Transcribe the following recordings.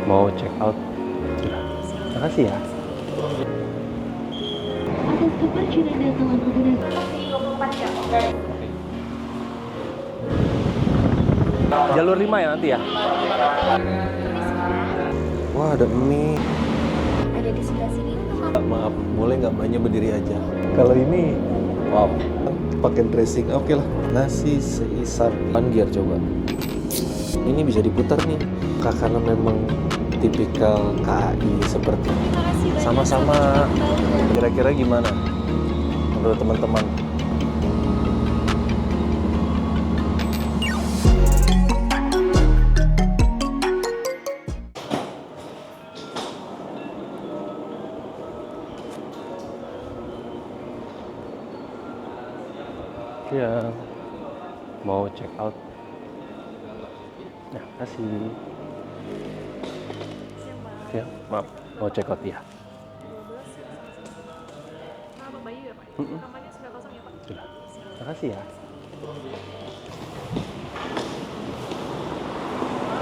mau check out. Sudah. Makasih ya. Atas kepercayaan dan telah menggunakan 24 jam. Jalur 5 ya nanti ya? Wah, ada mie. Ada di sebelah sini untuk Maaf, boleh nggak mbaknya berdiri aja? Kalau ini, wow, pakai dressing, oke lah. Nasi seisar panggir coba. Ini bisa diputar nih, karena memang tipikal KAI seperti ini. Sama-sama. Kira-kira gimana menurut teman-teman? Ya, mau check out. Nah, kasih. Ya, maaf, mau check out ya. Bapak bayi ya Pak? Kamarnya sudah kosong ya Pak? Sudah. Makasih ya.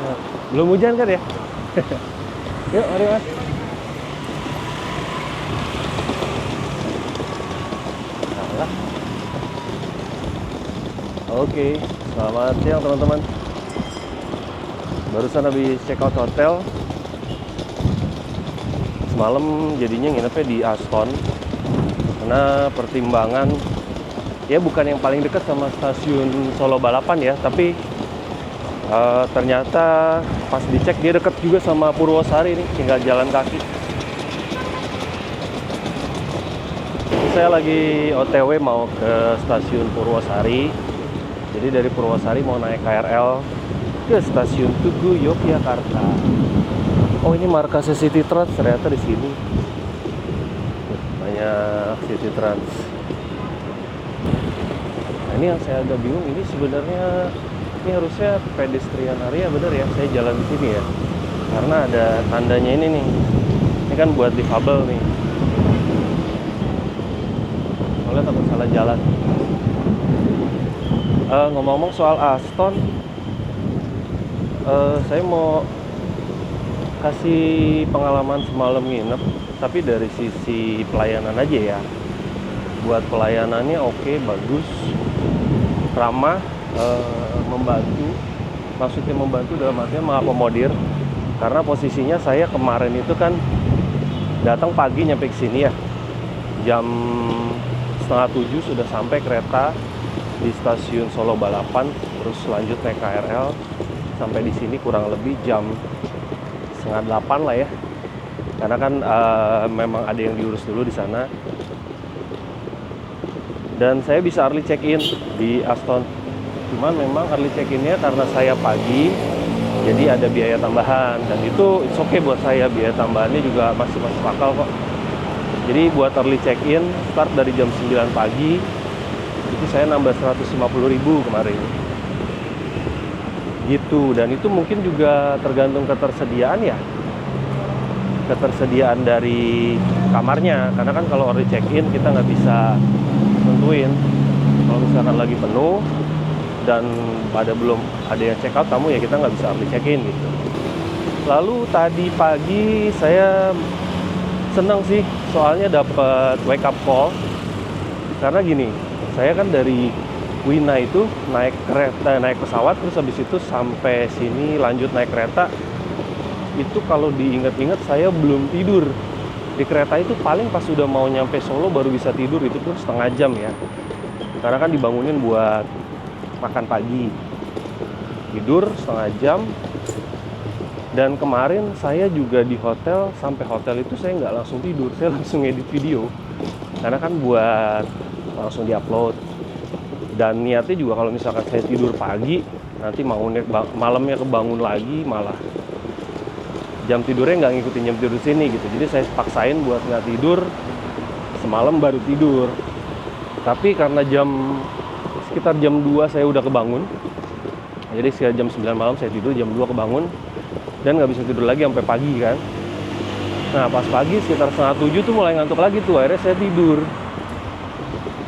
Nah, belum hujan kan ya? Yuk, mari mas. Salah. Oke, selamat siang teman-teman. Barusan habis check out hotel. Semalam jadinya nginepnya di Aston. Karena pertimbangan, ya bukan yang paling dekat sama stasiun Solo Balapan ya, tapi ternyata pas dicek dia dekat juga sama Purwosari nih, tinggal jalan kaki. Saya lagi OTW mau ke stasiun Purwosari. Jadi dari Purwosari mau naik KRL ke stasiun Tugu Yogyakarta. Oh, ini markasnya City Trans ternyata di sini. Banyak City Trans. Nah, ini yang saya agak bingung, ini sebenarnya ini harusnya pedestrian area bener ya, saya jalan di sini ya. Karena ada tandanya ini nih. Ini kan buat difabel nih. Soalnya takut salah jalan. Ngomong-ngomong soal Aston, saya mau kasih pengalaman semalam nginep, tapi dari sisi pelayanan aja ya. Buat pelayanannya oke, bagus, ramah, membantu. Maksudnya membantu dalam artinya mengakomodir. Karena posisinya saya kemarin itu kan datang pagi nyampe ke sini ya. Jam 6:30 sudah sampai kereta di stasiun Solo Balapan, terus lanjut naik KRL sampai di sini kurang lebih jam 7:30 lah ya. Karena kan memang ada yang diurus dulu di sana. Dan saya bisa early check-in di Aston. Cuman memang early check-innya karena saya pagi, jadi ada biaya tambahan. Dan itu it's okay buat saya, biaya tambahannya juga masih masuk akal kok. Jadi buat early check-in, start dari jam 9 pagi, itu saya nambah 150.000 kemarin. Gitu, dan itu mungkin juga tergantung ketersediaan ya. Ketersediaan dari kamarnya. Karena kan kalau early check-in kita nggak bisa tentuin. Kalau misalkan lagi penuh dan belum ada yang check out tamu ya kita nggak bisa early check-in gitu. Lalu tadi pagi saya senang sih soalnya dapat wake up call. Karena gini, saya kan dari Wina itu naik kereta, naik pesawat, terus habis itu sampai sini lanjut naik kereta. Itu kalau diingat-ingat saya belum tidur di kereta itu, paling pas sudah mau nyampe Solo baru bisa tidur, itu pun setengah jam ya. Karena kan dibangunin buat makan pagi, tidur setengah jam. Dan kemarin saya juga di hotel, sampai hotel itu saya nggak langsung tidur, saya langsung edit video. Karena kan buat langsung diupload. Dan niatnya juga kalau misalkan saya tidur pagi, nanti malamnya kebangun lagi, malah jam tidurnya nggak ngikutin jam tidur sini gitu. Jadi saya paksain buat nggak tidur, semalam baru tidur. Tapi karena sekitar jam 2 saya udah kebangun, jadi sekitar jam 9 malam saya tidur, jam 2 kebangun, dan nggak bisa tidur lagi sampai pagi kan. Nah pas pagi sekitar 6:30 tuh mulai ngantuk lagi tuh, akhirnya saya tidur.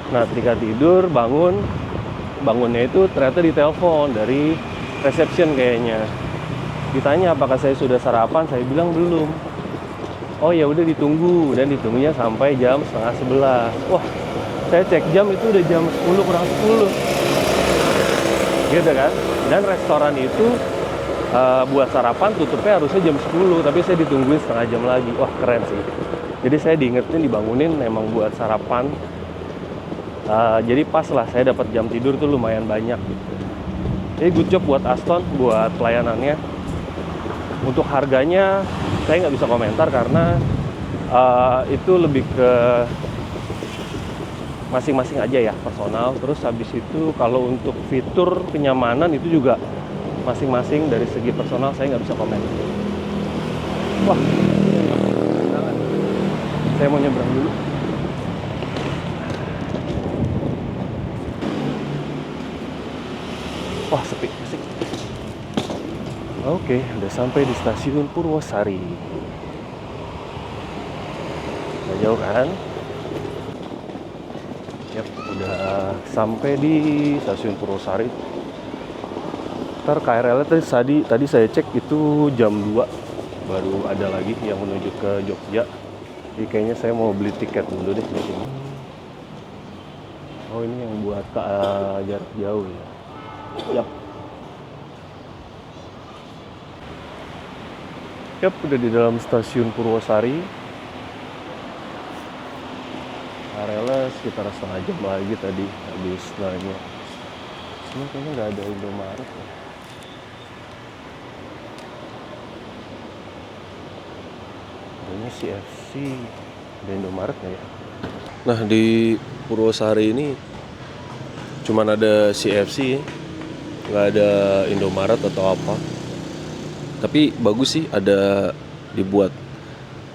Nah ketika tidur, bangunnya itu ternyata ditelepon dari reception kayaknya. Ditanya apakah saya sudah sarapan, saya bilang belum. Oh ya udah ditunggu, dan ditunggunya sampai jam setengah 11. Wah, saya cek jam itu udah jam 10 kurang 10. Gitu kan. Dan restoran itu buat sarapan tutupnya harusnya jam 10, tapi saya ditungguin setengah jam lagi. Wah, keren sih. Jadi saya diingetin, dibangunin memang buat sarapan. Jadi pas lah saya dapat jam tidur tuh lumayan banyak gitu. Jadi good job buat Aston, buat pelayanannya. Untuk harganya saya nggak bisa komentar karena itu lebih ke masing-masing aja ya, personal. Terus habis itu kalau untuk fitur kenyamanan itu juga masing-masing dari segi personal saya nggak bisa komen. Wah, saya mau nyebrang dulu. Wah, sepi, asik. Oke, udah sampai di stasiun Purwosari. Nggak jauh kan? Yap, udah sampai di stasiun Purwosari. Ntar KRL tadi saya cek itu jam 2 baru ada lagi yang menuju ke Jogja. Jadi kayaknya saya mau beli tiket dulu deh di sini. Oh, ini yang buat jarak jauh ya. Yap. Yap, udah di dalam stasiun Purwosari. KRL sekitar setengah jam lagi tadi habis nanya. Sini kayaknya nggak ada Indomaret ya. Ini CFC, ada Indomaret nggak ya? Nah, di Purwosari ini cuman ada CFC, nggak ada Indomaret atau apa. Tapi bagus sih, ada dibuat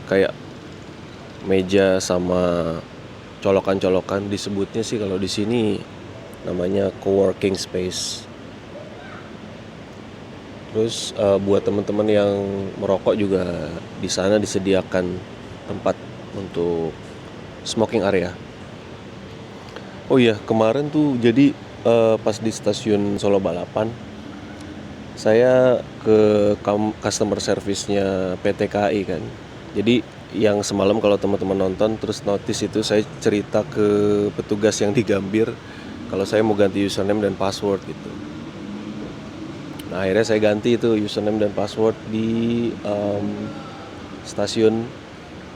kayak meja sama colokan-colokan. Disebutnya sih kalau di sini namanya coworking space. Terus buat teman-teman yang merokok juga di sana disediakan tempat untuk smoking area. Oh iya, kemarin tuh jadi pas di stasiun Solo Balapan, saya ke customer service-nya PT KAI kan. Jadi yang semalam kalau teman-teman nonton terus notice itu saya cerita ke petugas yang di Gambir kalau saya mau ganti username dan password gitu. Nah, akhirnya saya ganti itu username dan password di stasiun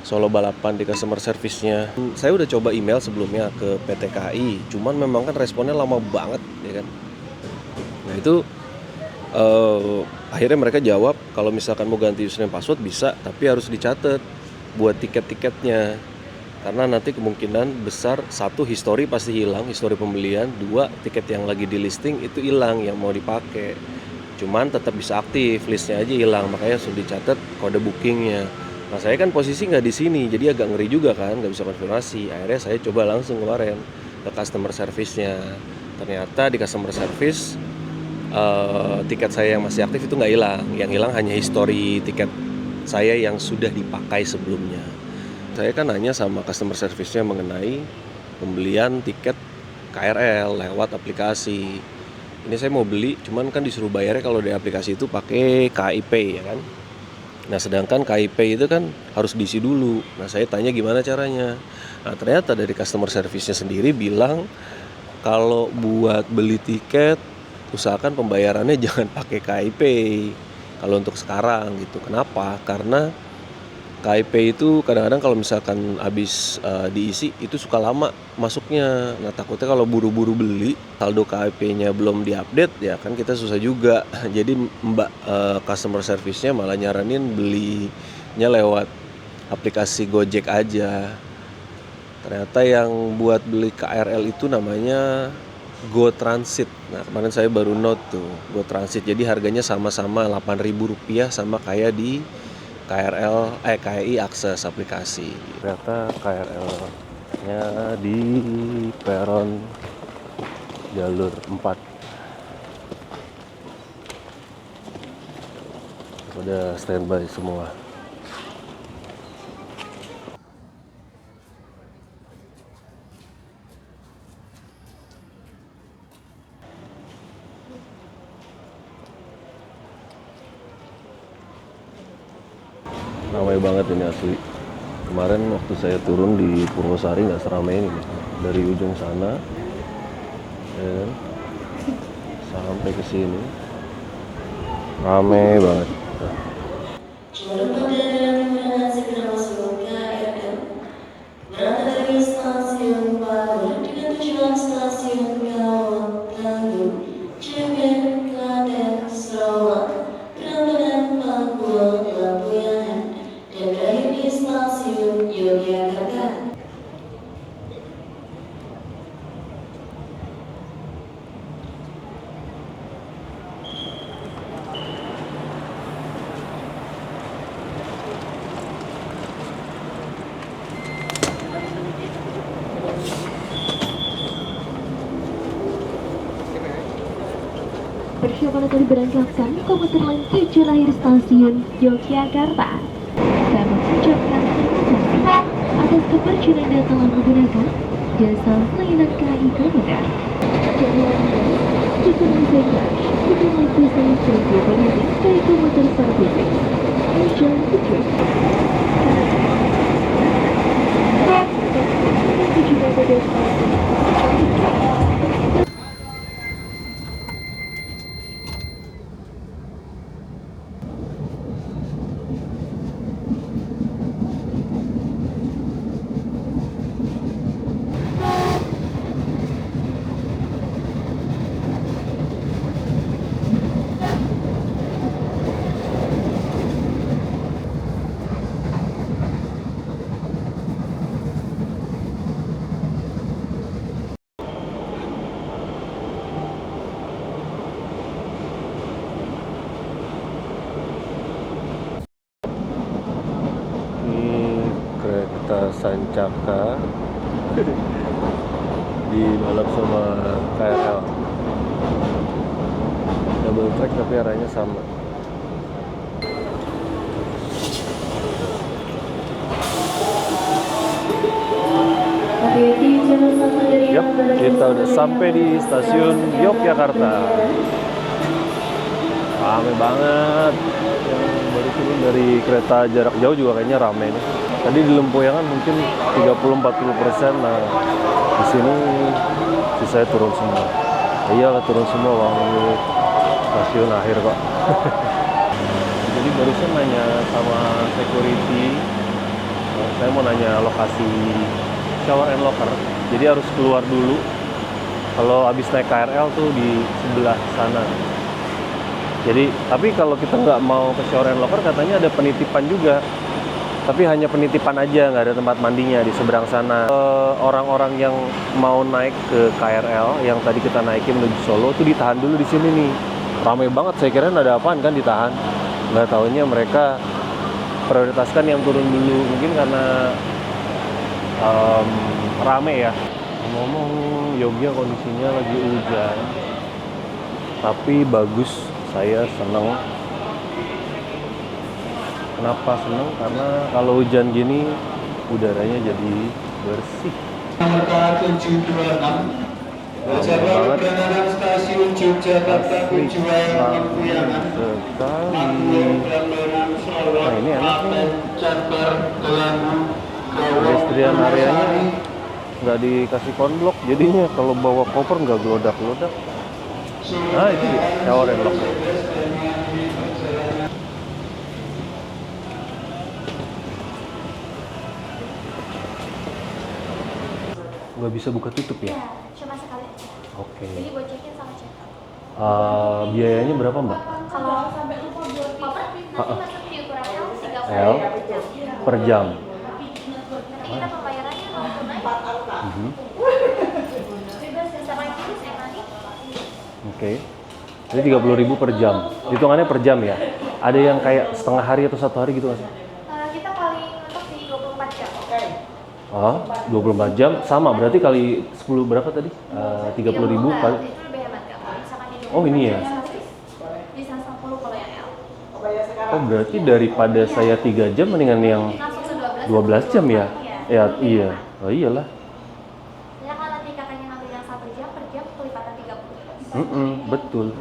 Solo Balapan di customer service-nya. Saya udah coba email sebelumnya ke PT KAI, cuman memang kan responnya lama banget ya kan. Nah, itu akhirnya mereka jawab kalau misalkan mau ganti username password bisa, tapi harus dicatat buat tiket-tiketnya. Karena nanti kemungkinan besar, satu, histori pasti hilang, histori pembelian. Dua, tiket yang lagi di listing itu hilang yang mau dipakai. Cuman tetap bisa aktif, listnya aja hilang, makanya sudah dicatat kode bookingnya. Nah, saya kan posisi nggak di sini, jadi agak ngeri juga kan, nggak bisa konfirmasi. Akhirnya saya coba langsung kemarin ke customer service-nya. Ternyata di customer service tiket saya yang masih aktif itu nggak hilang. Yang hilang hanya histori tiket saya yang sudah dipakai sebelumnya. Saya kan nanya sama customer service-nya mengenai pembelian tiket KRL lewat aplikasi. Ini saya mau beli, cuman kan disuruh bayarnya kalau di aplikasi itu pakai KAI Pay ya kan. Nah, sedangkan KAI Pay itu kan harus diisi dulu. Nah, saya tanya gimana caranya. Nah, ternyata dari customer service-nya sendiri bilang kalau buat beli tiket usahakan pembayarannya jangan pakai KAI Pay kalau untuk sekarang gitu. Kenapa? Karena KAI Pay itu kadang-kadang kalau misalkan habis diisi itu suka lama masuknya. Nah, takutnya kalau buru-buru beli saldo KAI Pay-nya belum diupdate ya kan kita susah juga. Jadi Mbak customer service-nya malah nyaranin belinya lewat aplikasi Gojek aja. Ternyata yang buat beli KRL itu namanya Go Transit. Nah, kemarin saya baru note tuh Go Transit. Jadi harganya sama-sama Rp8.000 sama kayak di KAI Akses aplikasi. Ternyata KRL-nya di peron jalur 4. Udah standby semua. Ramai banget ini asli. Kemarin waktu saya turun di Purwosari nggak seramai ini nih. Dari ujung sana ya kan, sampai ke sini ramai banget. Berangkat dari stasiun Bawang dengan tujuan stasiun Gawang, Bandung, Cepen, Klaten, Sarawak, Prambanan, Papua, Lampuyangan, dan berakhir di stasiun Yogyakarta. Persiapan akan diberangkatkan komuter lain tujuan akhir stasiun Yogyakarta. Saya mengucapkan terima kasih atas kepercayaan Anda telah menggunakan jasa layanan KAI Komuter. Jadi Anda, jika menjaga, bukan lagi saya sebagai penyidik KAI Komuter Services. Enjoy the trip. Tujuan pada stasiun. Kereta Sancaka di balap sama KRL. Double track tapi arahnya sama. Yap, kita udah sampai di stasiun Yogyakarta. Rame banget. Yang baru turun dari kereta jarak jauh juga kayaknya rame nih. Tadi di Lempuyangan mungkin 30-40%. Nah, di sini sisanya turun semua. Iyalah turun semua bang, ini stasiun akhir kok. Jadi barusan nanya sama security, saya mau nanya lokasi shower and locker. Jadi harus keluar dulu. Kalau habis naik KRL tuh di sebelah sana. Jadi, tapi kalau kita nggak mau ke shower and locker, katanya ada penitipan juga. Tapi hanya penitipan aja, nggak ada tempat mandinya di seberang sana. Orang-orang yang mau naik ke KRL, yang tadi kita naikin menuju Solo, tuh ditahan dulu di sini nih. Ramai banget, saya kira ada apaan kan ditahan. Nggak taunya mereka prioritaskan yang turun dulu. Mungkin karena rame ya. Ngomong Yogya kondisinya lagi hujan. Tapi bagus, saya seneng. Kenapa seneng? Karena kalau hujan gini udaranya jadi bersih. Nomor 726 Jalur Penanganan Stasiun Yogyakarta tujuan Lempuyangan Nah ini enak nih. Pedestrian areanya nggak dikasih konblok, jadinya kalau bawa koper nggak gelodak-gelodak. Nah itu dia, shower and locker. Nggak bisa buka tutup ya? Iya, cuma sekali aja. Oke. Jadi buat check-in sama check-out. Biayanya berapa mbak? Kalau sampai lupa buat koper, nanti masuk di ukuran L 30 L per jam. Nanti kita pembayarannya mau tunai. Bebas sama kris ya nanti. Oke. Jadi 30.000 per jam. Hitungannya per jam ya? Ada yang kayak setengah hari atau 1 hari gitu nggak sih? Kita paling untuk di 24 jam. 24 jam sama berarti kali 10 berapa tadi? 30.000 kali. Itu lebih hemat nggak? Kalau misalkan di 24 Oh, ini ya? jam, bisa 10 kalau yang L. Oh berarti daripada saya 3 jam mendingan yang Langsung 12 jam ya? Ya iya. Oh iyalah. Ya kalau nanti kakaknya ngambil yang 1 jam per jam kelipatan 30. Betul.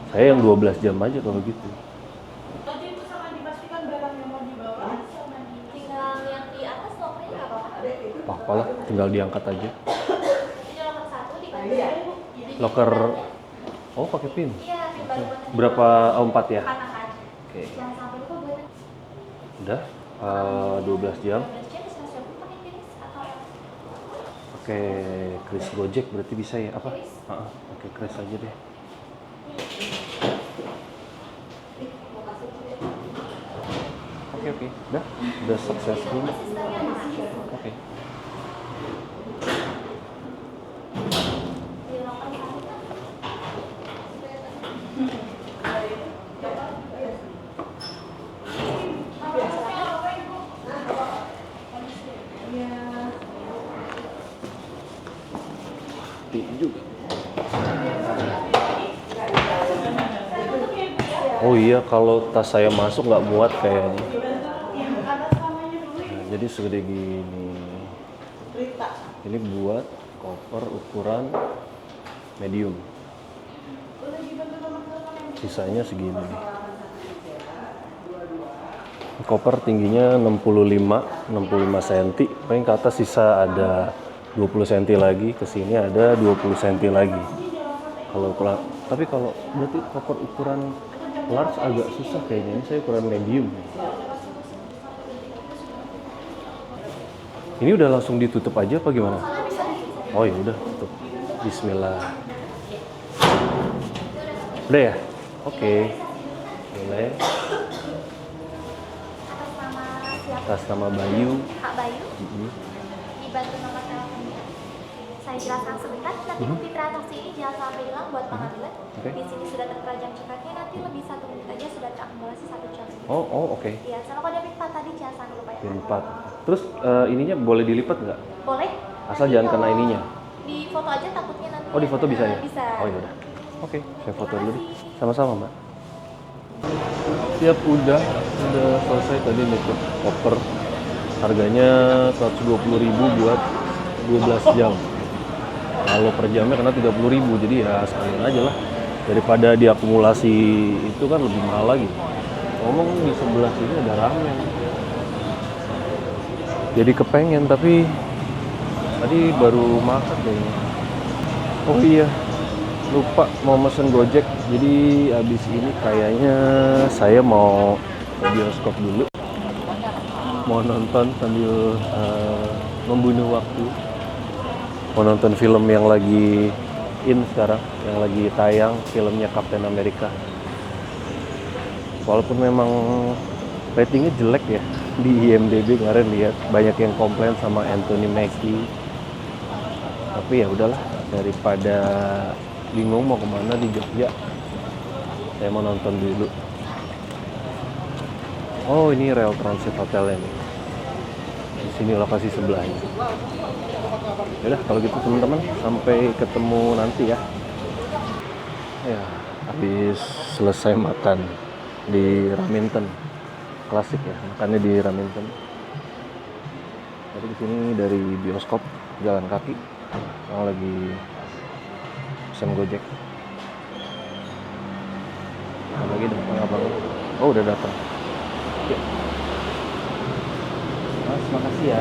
Saya yang 12 jam aja kalau gitu. Tadi itu sangat dipastikan barang yang mau dibawa apalah, tinggal diangkat aja. Ini loker 1 dibantu. Loker, oh pakai pin. Iya, pin baru buat Berapa? Oh, 4 ya? anak-anak. Oke. Jangan sampai lupa buat Udah, 12 jam. 12 jam bisa siapin pakai Kris atau Pakai kris Gojek berarti bisa ya? Apa? Pakai kris aja deh. Oke. Udah successful. sistemnya mana? Oke. Di loker 1 kan Juga. Oh iya, kalau tas saya masuk nggak muat kayaknya. Nah, jadi segede gini. Ini buat koper ukuran medium. Sisanya segini nih. Koper tingginya 65 cm. Paling ke atas sisa ada 20 cm lagi, ke sini ada 20 cm lagi. Kalau tapi kalau berarti koper ukuran large agak susah kayaknya. Ini saya ukuran medium. Ini udah langsung ditutup aja apa gimana? Oh ya udah, tutup. Bismillah. Udah ya? Oke. Boleh. Atas nama Bayu. Kak Bayu. Dibantu nomor teleponnya. Saya jelaskan sebentar, nanti bukti transaksi ini jangan sampai hilang buat pengadilan. Oke. Di sini sudah tertera jam cekaknya, nanti lebih 1 menit aja sudah terakumulasi 1 jam. Oke. Iya, sama kode PIN 4 tadi jangan sampai lupa ya. Pin 4. Terus ininya boleh dilipat nggak? Boleh. Asal Nanti jangan kena kalau ininya. Di foto aja takutnya nanti. Oh, di foto bisa ya? Bisa. Oh ya udah. Oke, saya foto dulu deh. kasih. Sama-sama, Mbak. Siap, udah selesai tadi nutup koper. Harganya 120.000 buat 12 jam. Kalau per jamnya kena 30.000, jadi ya sekalian aja lah. Daripada diakumulasi itu kan lebih mahal lagi. Ngomong di sebelah sini ada ramen. Jadi kepengen, tapi tadi baru makan kayaknya. Oh iya, lupa mau mesen Gojek. Jadi abis ini kayaknya saya mau ke bioskop dulu. Mau nonton sambil membunuh waktu. Mau nonton film yang lagi in sekarang, yang lagi tayang, filmnya Captain America. Walaupun memang ratingnya jelek ya di IMDb, kemarin lihat banyak yang komplain sama Anthony Mackie. Tapi ya udahlah, daripada bingung mau kemana di Jogja, saya mau nonton dulu. Oh, ini Rail Transit Hotelnya nih. Di sini lokasi sebelahnya. Yaudah, kalau gitu teman-teman, sampai ketemu nanti ya. Ya, habis selesai makan di Raminten. Klasik ya, makannya di Raminten. Jadi di sini dari bioskop jalan kaki. Yang lagi pesen Gojek. Lagi datang abang. Oh, udah datang. Yuk. Mas, makasih ya.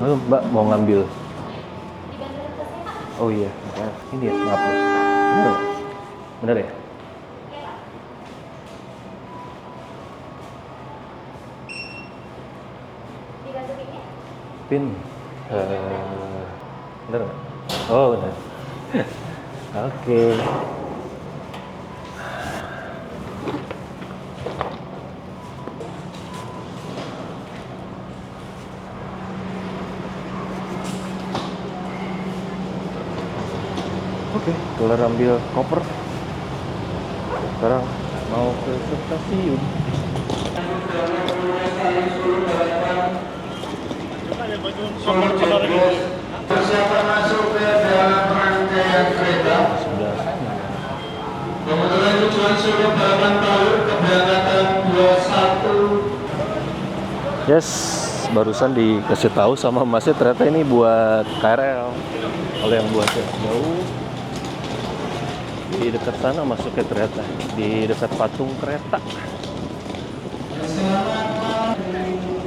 Halo Mbak, mau ngambil? Oh iya, ini ya, maaf ya. Bener nggak? Bener ya? Pin, bener nggak? Oh bener. Oke. Oke, kelar ambil koper. Sekarang mau ke stasiun. Persiapan masuk ke dalam rangkaian kereta. Sebelah sana. Kebetulan tujuan Solo Balapan Talur keberangkatan 21. Yes, barusan dikasih tahu sama Masnya ternyata ini buat KRL. Kalau yang buat jauh di dekat sana masuknya ternyata di dekat patung kereta.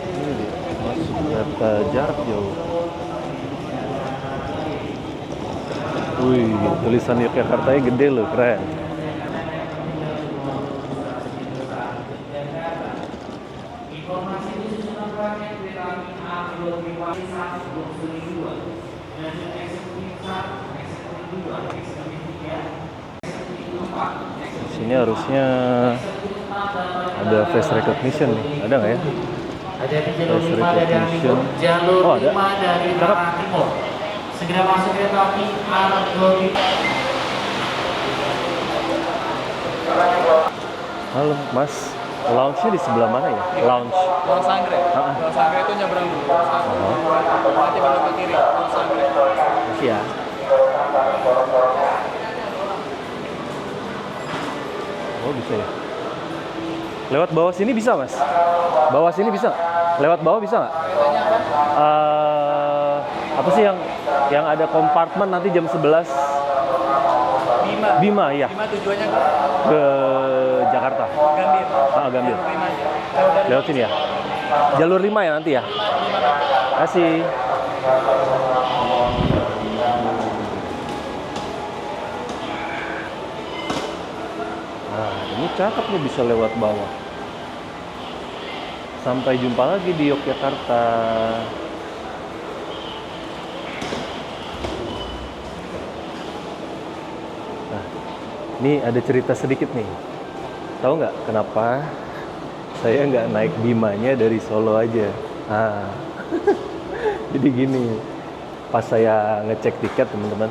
Ini dia, masuk kereta jarak jauh. Wih, tulisan Yogyakartanya gede loh, keren. Di sini harusnya ada face recognition nih, ada nggak ya? Ada di jalur Face 5 dari recognition. jalur Oh, ada. 5 dari Cakep. arah timur. Segera masuk kereta api arah Glory. Halo, Mas. Lounge-nya di sebelah mana ya? Lounge. Lounge Sangre. Ah. Lounge Sangre itu nyebrang dulu. Nanti belok ke kiri. Lounge Sangre. Masih ya. Oh, bisa ya. Lewat bawah sini bisa, Mas? Bawah sini bisa nggak? Lewat bawah bisa nggak? Apa sih yang ada kompartemen nanti jam 11? Bima. Bima, ya. Bima tujuannya Ke Jakarta. Gambir. Gambir. Jalur 5 aja. Lewat dari Lewat sini ya. Jalur 5 ya nanti ya. Kasih. Nah, ini cakep nih bisa lewat bawah. Sampai jumpa lagi di Yogyakarta. Nah, ini ada cerita sedikit nih. Tahu nggak kenapa saya nggak naik Bimanya dari Solo aja? Ah, jadi gini, pas saya ngecek tiket teman-teman,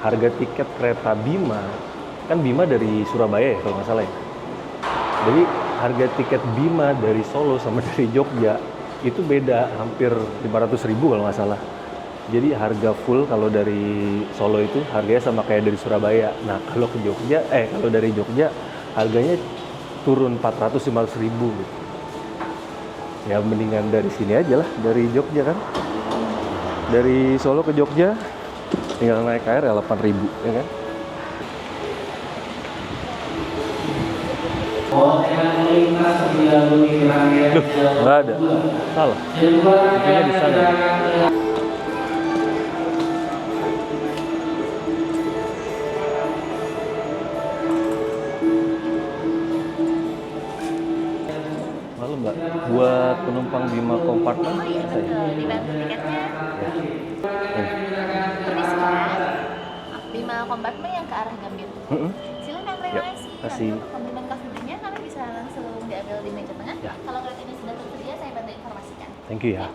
harga tiket kereta Bima, kan Bima dari Surabaya ya kalau nggak salah ya. Jadi harga tiket Bima dari Solo sama dari Jogja itu beda, hampir 500.000 kalau nggak salah. Jadi harga full kalau dari Solo itu harganya sama kayak dari Surabaya. Nah kalau ke Jogja, kalau dari Jogja harganya turun 400-500.000 gitu. Ya mendingan dari sini aja lah, dari Jogja kan. Dari Solo ke Jogja tinggal naik KRL 8.000 ya kan. Duh, nggak ada. Salah. Itunya di sana. Halo Mbak, buat penumpang Bima kompartemen Oh iya saya. betul, dibantu tiketnya. Permisi Pak. Bima kompartemen yang ke arah Gambir. Silakan terima Ya, kasih. kasih. Nanti untuk komplimen coffee-nya kalian bisa langsung diambil di meja tengah. Ya. Kalau kereta ini sudah tersedia, saya bantu informasikan. Thank you ya.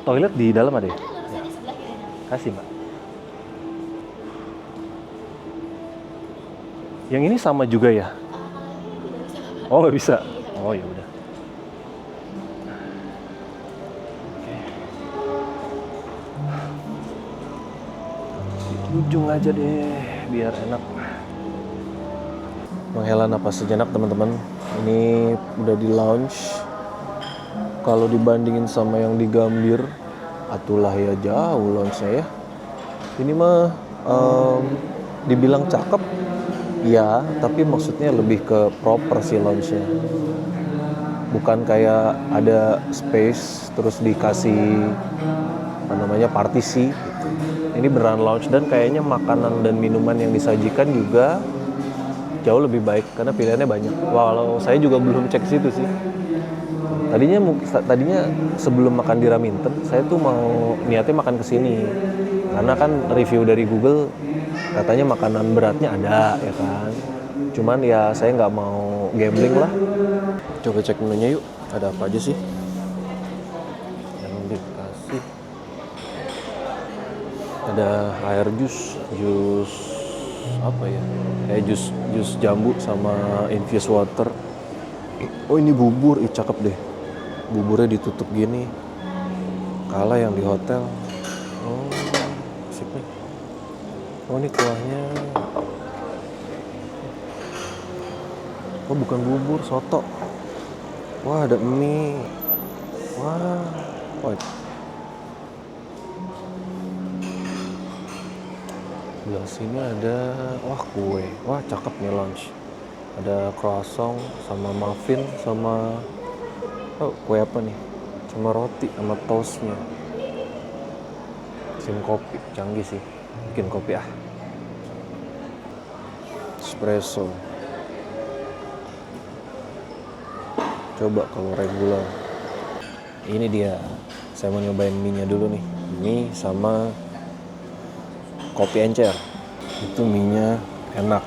Toilet di dalam ada ya? Ada lurusnya di sebelah kiri nanti. Kasih Mbak. Yang ini sama juga ya? Kalau ini tidak bisa Bapak. Oh nggak bisa? Iya, Oh ya udah. Di ujung aja deh, biar enak. Menghela napas sejenak teman-teman. Ini udah di lounge. Kalau dibandingin sama yang di Gambir, atulah ya jauh lounge-nya ya. Ini mah dibilang cakep, ya, tapi maksudnya lebih ke proper sih lounge-nya. Bukan kayak ada space terus dikasih partisi gitu. Ini beneran lounge dan kayaknya makanan dan minuman yang disajikan juga jauh lebih baik karena pilihannya banyak. Walau saya juga belum cek situ sih. Tadinya sebelum makan di Raminten, saya tuh mau niatnya makan kesini karena kan review dari Google katanya makanan beratnya ada ya kan. Cuman ya saya nggak mau gambling lah. Coba cek menunya yuk, ada apa aja sih yang dikasih. Ada air jus apa ya? Kayak jus jambu sama infused water. Oh ini bubur, cakep deh. Buburnya ditutup gini. Kalah yang di hotel. Oh, asik nih. Oh ini kuahnya. Oh bukan bubur, soto. Wah ada mie. Wah. Sebelah sini ada, wah kue. Wah cakep nih lunch. Ada croissant sama muffin sama kue apa nih? Sama roti sama toastnya. Mesin kopi, canggih sih. Bikin kopi espresso. Coba kalau regular. Ini dia. Saya mau nyobain mie-nya dulu nih. Mie sama kopi encer. Itu mie-nya enak.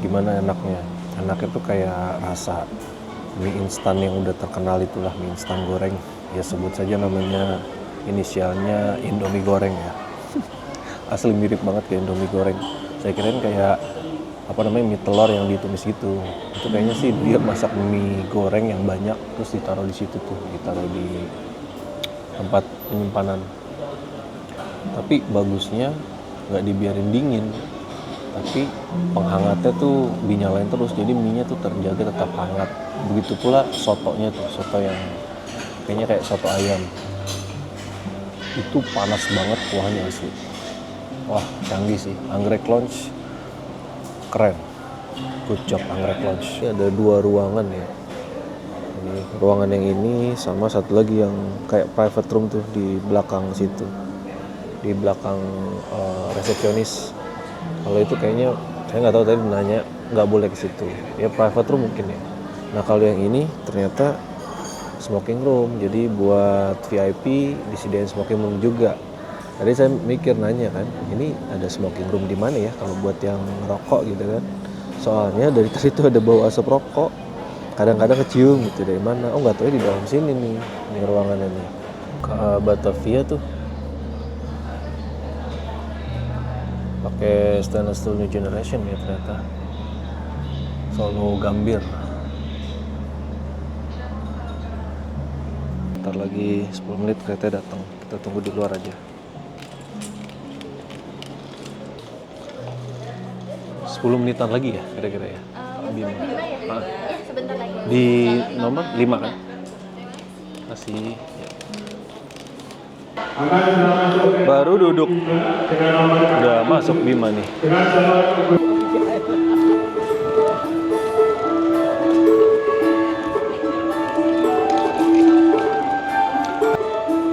Gimana enaknya? Enaknya tuh kayak rasa mie instan yang udah terkenal itulah, mie instan goreng. Ya sebut saja namanya, inisialnya Indomie goreng ya. Asli mirip banget kayak Indomie goreng. Saya kirain kayak mie telur yang ditumis gitu. Itu kayaknya sih dia masak mie goreng yang banyak terus ditaruh di situ tuh, ditaruh di tempat penyimpanan. Tapi bagusnya nggak dibiarin dingin, tapi penghangatnya tuh dinyalain terus, jadi mie-nya tuh terjaga tetap hangat. Begitu pula sotonya tuh, soto yang kayaknya kayak soto ayam. Itu panas banget kuahnya asli. Wah canggih sih, Anggrek Lounge keren. Good job Anggrek Lounge. Ini ada 2 ruangan ya. Ini ruangan yang ini sama satu lagi yang kayak private room tuh di belakang situ. Di belakang resepsionis. Kalau itu kayaknya saya nggak tahu, tadi nanya nggak boleh ke situ. Ya private room mungkin ya. Nah kalau yang ini ternyata smoking room. Jadi buat VIP disediain smoking room juga. Tadi saya mikir nanya kan, ini ada smoking room di mana ya kalau buat yang rokok gitu kan. Soalnya dari tadi tuh ada bau asap rokok. Kadang-kadang kecium gitu, dari mana? Oh nggak tahu ya, di dalam sini nih ruangannya nih. Ke Batavia tuh. Pakai stainless steel new generation ya ternyata. Solo Gambir. Ntar lagi 10 menit kereta datang. Kita tunggu di luar aja. 10 menitan lagi ya kira-kira ya? Bima ya? Iya, sebentar lagi. Di nomor 5 kan? Masih. Ya. Baru duduk. Udah masuk Bima nih.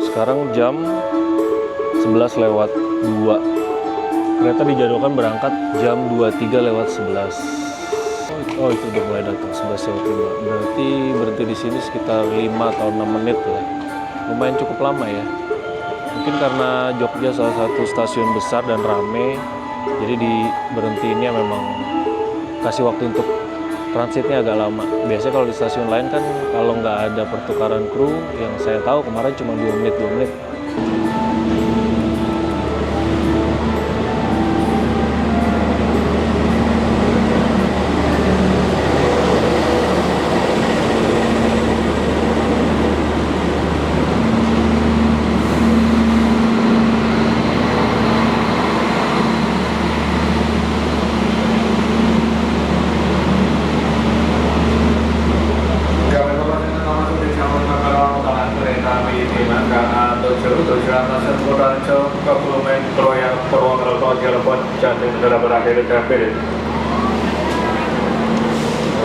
Sekarang jam 11:02. Kereta dijadwalkan berangkat jam 23:11. Oh itu udah mulai datang 11:05. Berarti berhenti di sini sekitar 5 atau 6 menit lah. Lumayan cukup lama ya. Mungkin karena Jogja salah satu stasiun besar dan rame, jadi di berhentiinnya memang kasih waktu untuk transitnya agak lama. Biasanya kalau di stasiun lain kan kalau nggak ada pertukaran kru, yang saya tahu kemarin cuma 2 menit.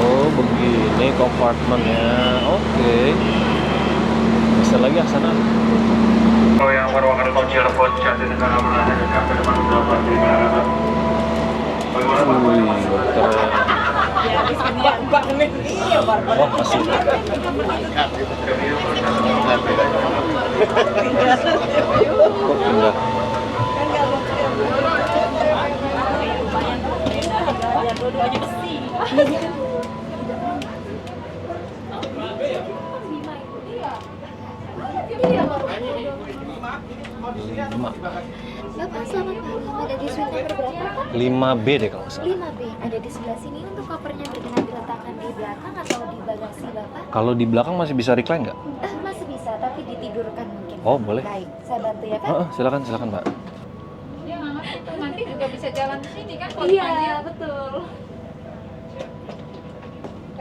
Oh begini kompartemennya. Oke. Bisa lagi ya sana. yang berwarna Cirebon jadi negara berada di kafe depan beberapa di mana. Wah masih. Kok pindah? Bapak selamat malam. Ada di suite nomor berapa, Pak? 5B deh kalau nggak salah. 5B. Ada di sebelah sini. Untuk kopernya berkenan diletakkan di belakang atau di bagasi Bapak? Kalau di belakang masih bisa recline nggak? Masih bisa, tapi ditidurkan mungkin. Oh, boleh. Baik, saya bantu ya, Pak. Silakan Mbak. Dia nggak ngerti tuh, nanti juga bisa jalan ke sini kan kalau Iya, dipanggil. betul.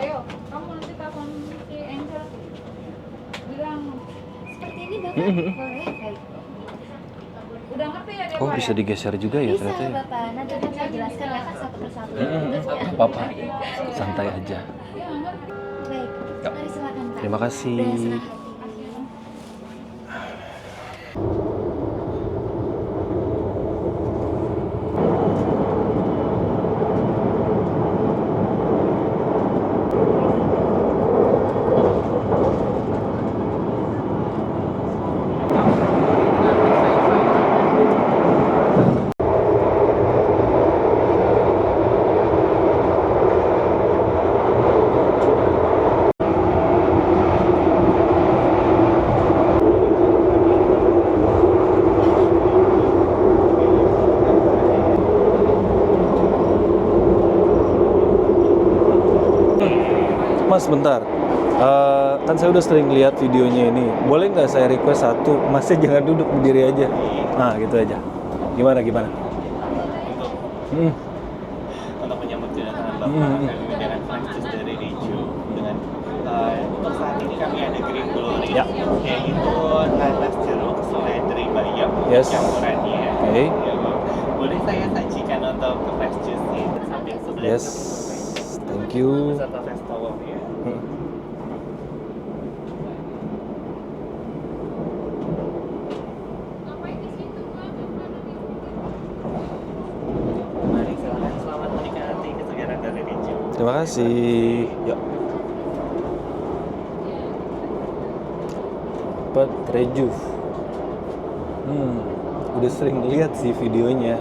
Ayo, kamu nanti telepon si Angel. Bilang, Seperti ini, Bapak. Boleh, baik. udah ngerti ya dia Oh, Pak, bisa ya? digeser juga ya Bisa, ternyata ya. Bapak. Nanti akan saya jelaskan ya, Kak, satu persatu. Apa-apa. Santai aja. Dia nggak ngerti. Baik, Yuk. mari silakan, Pak. Terima kasih. Udah senang hati. Mas, bentar. Kan saya udah sering lihat videonya ini. Boleh nggak saya request satu? Masnya jangan duduk, berdiri aja. Nah, gitu aja. Gimana? Untuk menyambut kedatangan Bapak, kami dengan French Juice dari Reju dengan untuk saat ini kami ada Green Glory, Ya. yaitu nanas jeruk, seledri, bayam, Yes. campurannya. Oke. Ya, Bu. Boleh saya sajikan untuk ke French Juice di samping sebelah Yes. Thank you. beserta fresh towel ya. Mari silakan, selamat menikmati kesegaran dari Reju. Terima kasih. Yuk. Tempat Rejuve. Udah sering lihat sih videonya.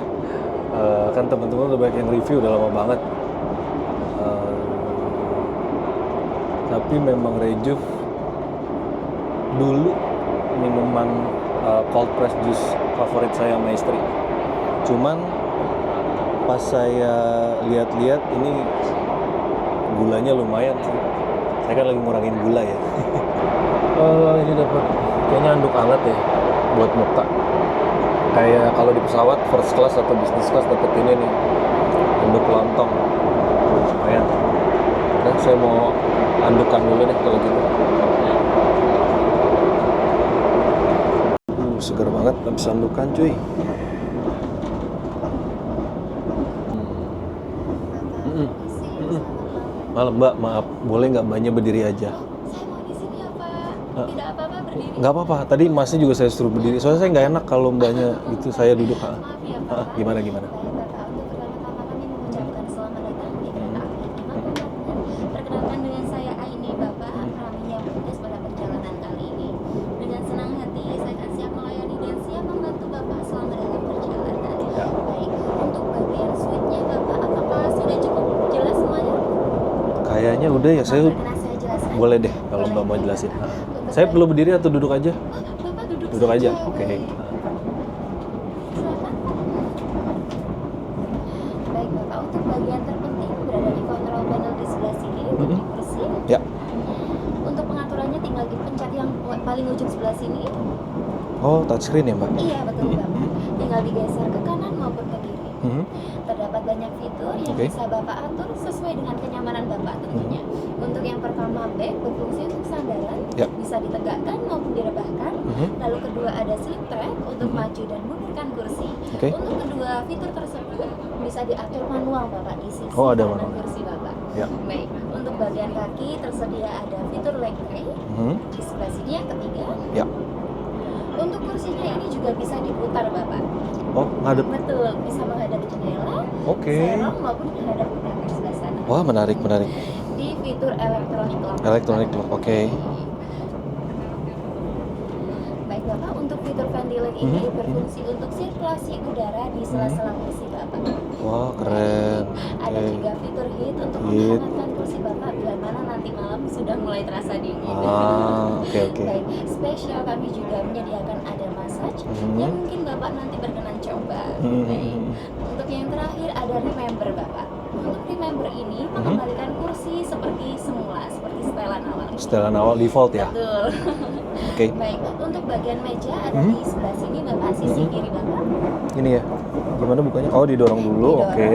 Kan teman-teman udah banyak yang review, udah lama banget. Tapi memang Rejuve dulu minuman cold press juice favorit saya sama istri. Cuman pas saya lihat-lihat ini gulanya lumayan sih. Saya kan lagi ngurangin gula ya. Ini dapat kayaknya handuk hangat ya buat muka. Kayak kalau di pesawat first class atau business class dapat ini nih, handuk lontong. Lumayan. Dan saya mau andukan dulu deh kalau gitu. Segar banget, habis andukan cuy. Malam Mbak, maaf, boleh nggak Mbaknya berdiri aja? Saya mau di sini ya, Pak. Tidak apa-apa berdiri. Nggak apa-apa, tadi Masnya juga saya suruh berdiri. Soalnya saya nggak enak kalau Mbaknya gitu, saya duduk. Maaf ya, Pak. Gimana? Baik, Bapak. Untuk pertama-tama kami mengucapkan selamat datang di kereta api Kemang. Perkenalkan dengan saya Aini, Bapak. Kami yang bertugas pada perjalanan kali ini. Dengan senang hati, saya akan siap melayani dan siap membantu Bapak selama dalam perjalanan. Ya. Baik, untuk bagian suite-nya, Bapak, apakah sudah cukup jelas semuanya? Kayaknya udah ya, saya Berkenan saya jelaskan? boleh deh kalau Mbak mau jelasin. Saya perlu berdiri atau duduk aja? Bapak duduk Duduk aja, saja. oke. Baik. Silakan. Baik, Bapak, untuk bagian terpenting berada di control panel di sebelah sini, di kursi. Ya. Untuk pengaturannya tinggal dipencet yang paling ujung sebelah sini. Oh, touchscreen ya Mbak? Iya, betul, Bapak. Tinggal digeser ke kanan maupun ke kiri. Terdapat banyak fitur yang Oke. bisa Bapak atur sesuai dengan kenyamanan Bapak tentunya. Untuk yang pertama, bag berfungsi untuk sandaran, Ya. bisa ditegakkan maupun direbahkan. Lalu kedua ada slip track untuk maju dan mundurkan kursi. Oke. Untuk kedua fitur tersebut bisa diatur manual Bapak di sisi Oh, ada kanan manual. kursi Bapak. Ya. Baik. Untuk bagian kaki tersedia ada fitur leg tray di sebelah sini yang ketiga. Ya. Untuk kursinya ini juga bisa diputar Bapak. Oh, ngadep. Betul, bisa menghadap jendela, Oke. serong maupun menghadap ke belakang sebelah sana. Wah, menarik. Di fitur elektronik lock. Elektronik lock, oke. Baik Baik Bapak, untuk fitur ventilator ini berfungsi untuk sirkulasi udara di sela-sela kursi Bapak. Wah, keren. Ada Oke. juga fitur heat untuk Heat. menghangatkan kursi Bapak bila mana nanti malam sudah mulai terasa dingin. Oke. Baik, spesial kami juga menyediakan ada massage yang mungkin Bapak nanti berkenan coba. Baik. Untuk yang terakhir ada remember Bapak. Untuk remember ini mengembalikan kursi seperti semula, seperti setelan awal. Setelan awal default ya. Betul. Oke. Baik, untuk bagian meja ada di sebelah sini Bapak, sisi kiri Bapak. Ini ya. Gimana bukanya? Oh, didorong dulu. Didorong, Oke.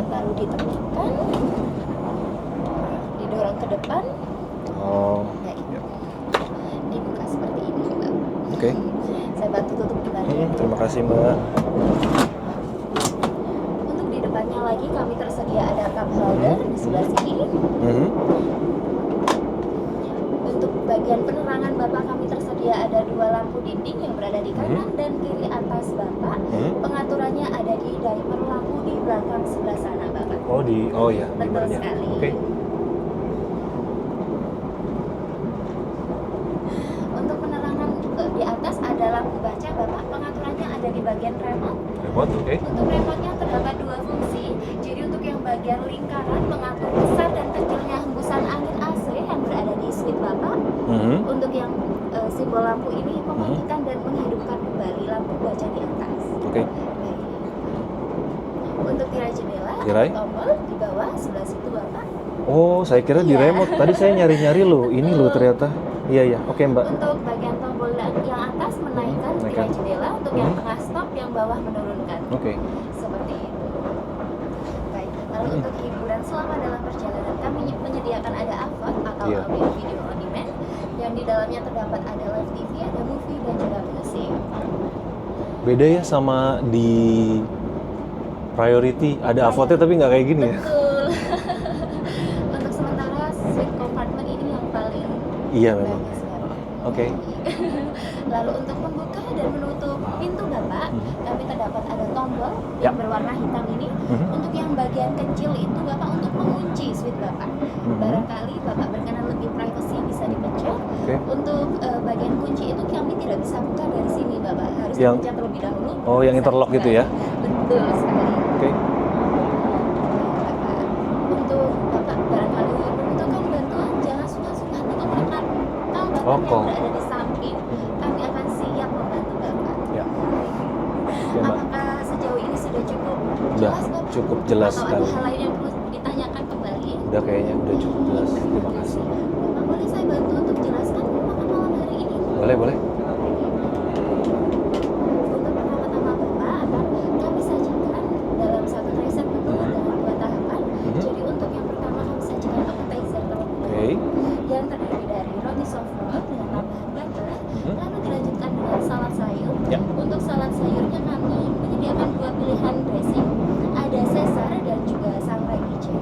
lalu ditekan, didorong ke depan. Oh. Baik. Ya. Dibuka seperti ini Bapak. Oke. Saya bantu tutup kembali. Terima kasih, Mbak. Untuk di depannya lagi kami tersedia ada cup holder di sebelah sini. Untuk bagian penerangan Bapak kami tersedia ada 2 lampu dinding yang berada di kanan dan kiri atas Bapak. Pengaturannya ada di dimer lampu di belakang sebelah sana Bapak. Oh ya, Betul dimernya. sekali. Oke. Untuk penerangan di atas ada lampu baca Bapak. Pengaturannya ada di bagian remote. Remote, oke. Untuk remote-nya terdapat 2 fungsi. Jadi untuk yang bagian lingkaran mengatur besar dan kecilnya hembusan angin AC yang berada di suite Bapak. Untuk yang simbol lampu ini mematikan dan menghidupkan kembali lampu baca di atas. Oke. Baik. Untuk tirai jendela Tirai? ada tombol di bawah sebelah situ Bapak. Oh, saya kira di Iya. remote. Tadi saya nyari-nyari loh. Ini loh ternyata. Iya. Oke, Mbak. Untuk bagian tombol yang atas menaikkan tirai jendela, untuk yang tengah stop, yang bawah menurunkan. Oke. Seperti itu. Baik, lalu untuk hiburan selama dalam perjalanan kami menyediakan ada AVOD atau Iya. audio video on demand yang di dalamnya terdapat ada live TV, ada movie dan juga musik. Beda ya sama di Priority. Ada AVOD-nya tapi nggak kayak gini ya. Betul. Untuk sementara suite compartment ini yang paling Iya memang. bagus Bapak. Oke. Lalu untuk membuka dan menutup pintu Bapak, kami terdapat ada tombol yang berwarna hitam ini. Untuk yang bagian kecil itu Bapak untuk mengunci suite Bapak. Barangkali Bapak berkenan lebih privacy bisa dipencet. Oke. Untuk bagian kunci itu kami tidak bisa buka dari sini Bapak, harus Yang- dipencet terlebih dahulu. Oh, yang Bisa interlock dibuka. gitu ya? Betul sekali. Oke. Bapak, untuk Bapak barangkali membutuhkan bantuan, jangan sungkan-sungkan untuk menekan tombol Oh, yang kok. berada di samping. Kami akan siap membantu Bapak. Ya. Oke, Mbak. Apakah sejauh ini sudah cukup Udah jelas Bapak? cukup jelas Atau sekali. ada hal lain yang perlu ditanyakan kembali? Udah kayaknya udah cukup jelas. Terima kasih. Bapak boleh saya bantu untuk jelaskan makan malam hari ini? Boleh. Untuk pertama-tama Bapak akan kami sajikan dalam satu tracing menu dengan 2 tahapan. Jadi untuk yang pertama kami sajikan appetizer terlebih Oke. dahulu yang terdiri dari roti soft roll dengan tambahan butter, lalu dilanjutkan dengan salad sayur. Ya. Untuk salad sayurnya kami menyediakan 2 pilihan dressing, ada Caesar dan juga sangrai wijen.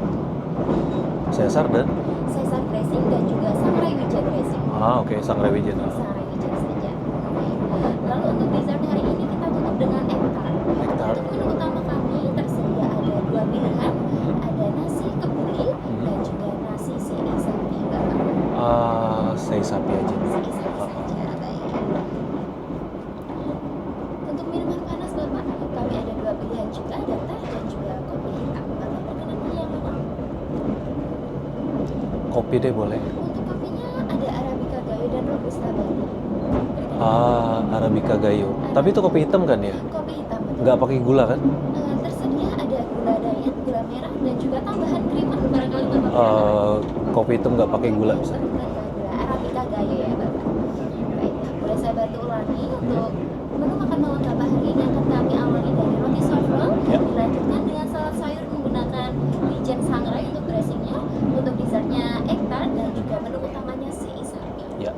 Caesar dan Caesar dressing dan juga sangrai wijen dressing. oke, sangrai wijen. Sangrai wijen saja. Lalu untuk dessert hari ini kita tutup dengan egg tart. Egg tart. Untuk menu utama kami tersedia ada 2 pilihan, ada nasi kebuli dan juga nasi sei sapi Bapak. Sei sapi aja. Sei sapi saja, baik. Untuk minuman panas Bapak, kami ada 2 pilihan juga, ada teh dan juga kopi hitam. Bapak berkenan pilih yang mana? Kopi deh boleh. Untuk kopinya ada Arabica Gayo dan Robusta Bali. Arabica Gayo. Tapi itu kopi hitam kan ya? Kopi hitam betul. Nggak pakai gula kan? Tersedia ada gula diet, gula merah dan juga tambahan creamer barangkali Bapak. Kopi hitam nggak pakai gula bisa. Bukan gula, Arabica Gayo ya Bapak. Baik, boleh saya bantu ulangi untuk menu makan malam Bapak hari ini akan kami awali dari roti soft roll, dilanjutkan dengan salad sayur menggunakan wijen sangrai untuk dressingnya, untuk dessertnya egg tart dan juga menu utamanya sei sapi. Ya.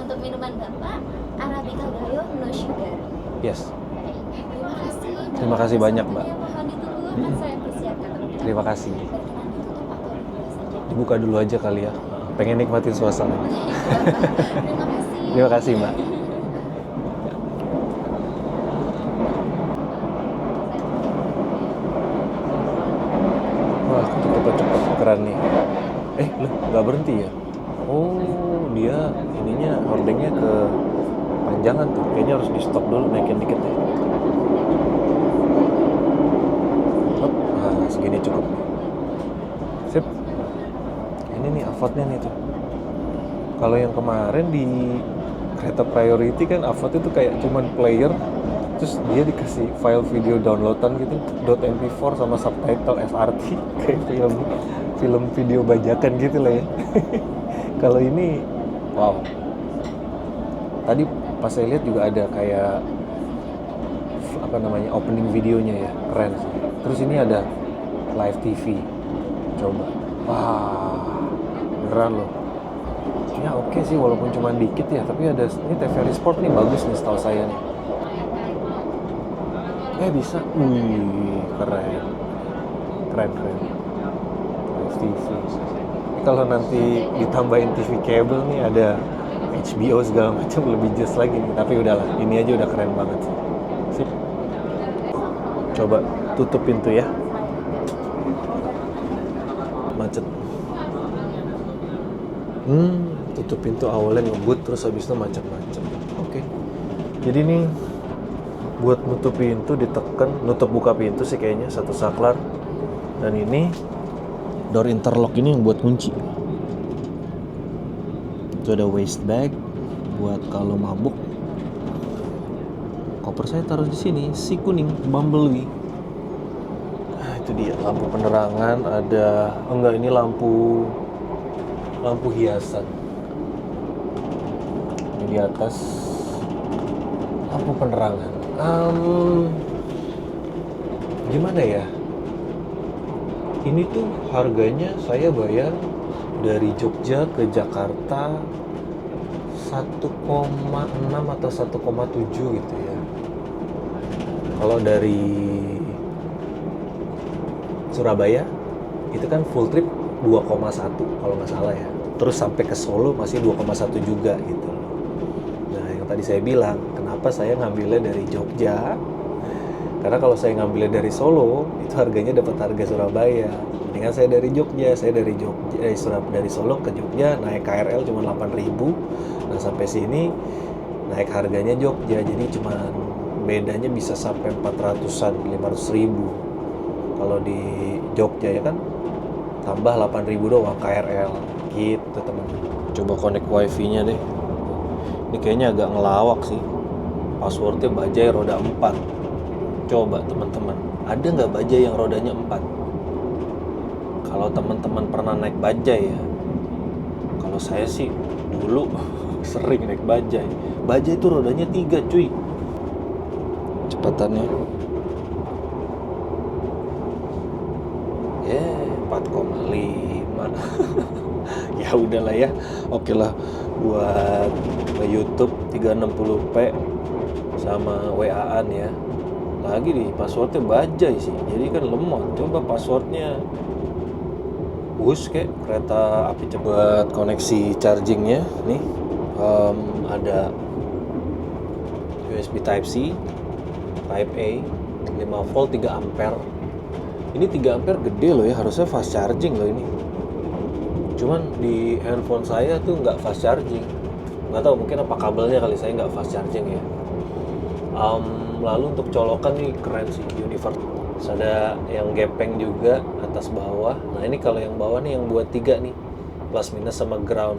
Untuk minuman Bapak, Arabica Gayo no sugar. Yes. Baik, terima kasih. Terima kasih banyak, Mbak. Mohon ditunggu akan saya persiapkan terlebih dahulu. Terima kasih. Berkenan ditutup atau dibuka saja. Dibuka dulu aja kali ya. Pengen nikmatin suasana. Terima kasih. Terima kasih, Mbak. Wah, cepet-cepet keren nih. Loh, nggak berhenti ya? Oh, dia ininya hordengnya ke jangan tuh, kayaknya harus di stop dulu, naikin dikit ya. Hop, nah segini cukup. Sip. Ini nih AVOD-nya nih tuh. Kalau yang kemarin di kereta priority kan AVOD itu kayak cuman player, terus dia dikasih file video downloadan gitu, .mp4 sama subtitle SRT kayak film video bajakan gitu lah ya. Kalau ini, wow. Tadi pas saya lihat juga ada kayak apa namanya opening videonya ya, keren sih. Terus ini ada live TV, coba, wah, beneran loh. Ya oke sih, walaupun cuma dikit ya, tapi ada ini TVRI Sport nih, bagus nih setahu saya nih. Bisa, keren. Live TV. Kalau nanti ditambahin TV kabel nih, ada HBO segala macam, lebih jelas lagi nih. Tapi udahlah, ini aja udah keren banget sih. Sip. Coba tutup pintu ya. Macet. Tutup pintu awalnya ngebut, terus habis itu macet-macet. Oke. Jadi nih buat nutup pintu ditekan, nutup buka pintu sih kayaknya satu saklar. Dan ini door interlock ini yang buat kunci. Itu ada waist bag buat kalau mabuk. Koper saya taruh di sini, si kuning Bumblebee. Nah, itu dia lampu penerangan ada. Enggak, ini lampu hiasan. Ini di atas lampu penerangan. Gimana ya? Ini tuh harganya saya bayar dari Jogja ke Jakarta 1,6 atau 1,7 gitu ya. Kalau dari Surabaya itu kan full trip 2,1 kalau nggak salah ya. Terus sampai ke Solo masih 2,1 juga gitu. Nah, yang tadi saya bilang, kenapa saya ngambilnya dari Jogja? Karena kalau saya ngambilnya dari Solo, itu harganya dapat harga Surabaya. Mendingan saya dari Jogja, dari Solo ke Jogja naik KRL cuma 8.000. Nah, sampai sini naik harganya Jogja, jadi cuma bedanya bisa sampai 400-an, 500.000. Kalau di Jogja ya kan tambah 8.000 doang KRL gitu teman. Coba connect wifi-nya deh. Ini kayaknya agak ngelawak sih. Passwordnya bajai roda 4. Coba teman-teman, ada nggak bajai yang rodanya 4? Kalau teman-teman pernah naik bajai ya, kalau saya sih dulu sering naik bajai. Bajai itu rodanya 3 cuy. Cepatannya 4,5. Ya udahlah ya, oke lah buat YouTube 360p sama WA-an ya. Lagi di passwordnya bajai sih, jadi kan lemot. Coba passwordnya kayak kereta api cepat. Koneksi chargingnya nih ada USB Type C, Type A, 5 volt 3 ampere. Ini 3 ampere gede loh ya, harusnya fast charging loh ini. Cuman di handphone saya tuh nggak fast charging. Nggak tahu, mungkin apa kabelnya kali, saya nggak fast charging ya. Lalu untuk colokan nih keren sih, universal. Terus ada yang gepeng juga atas bawah. Nah ini kalau yang bawah nih yang buat 3 nih, plus minus sama ground.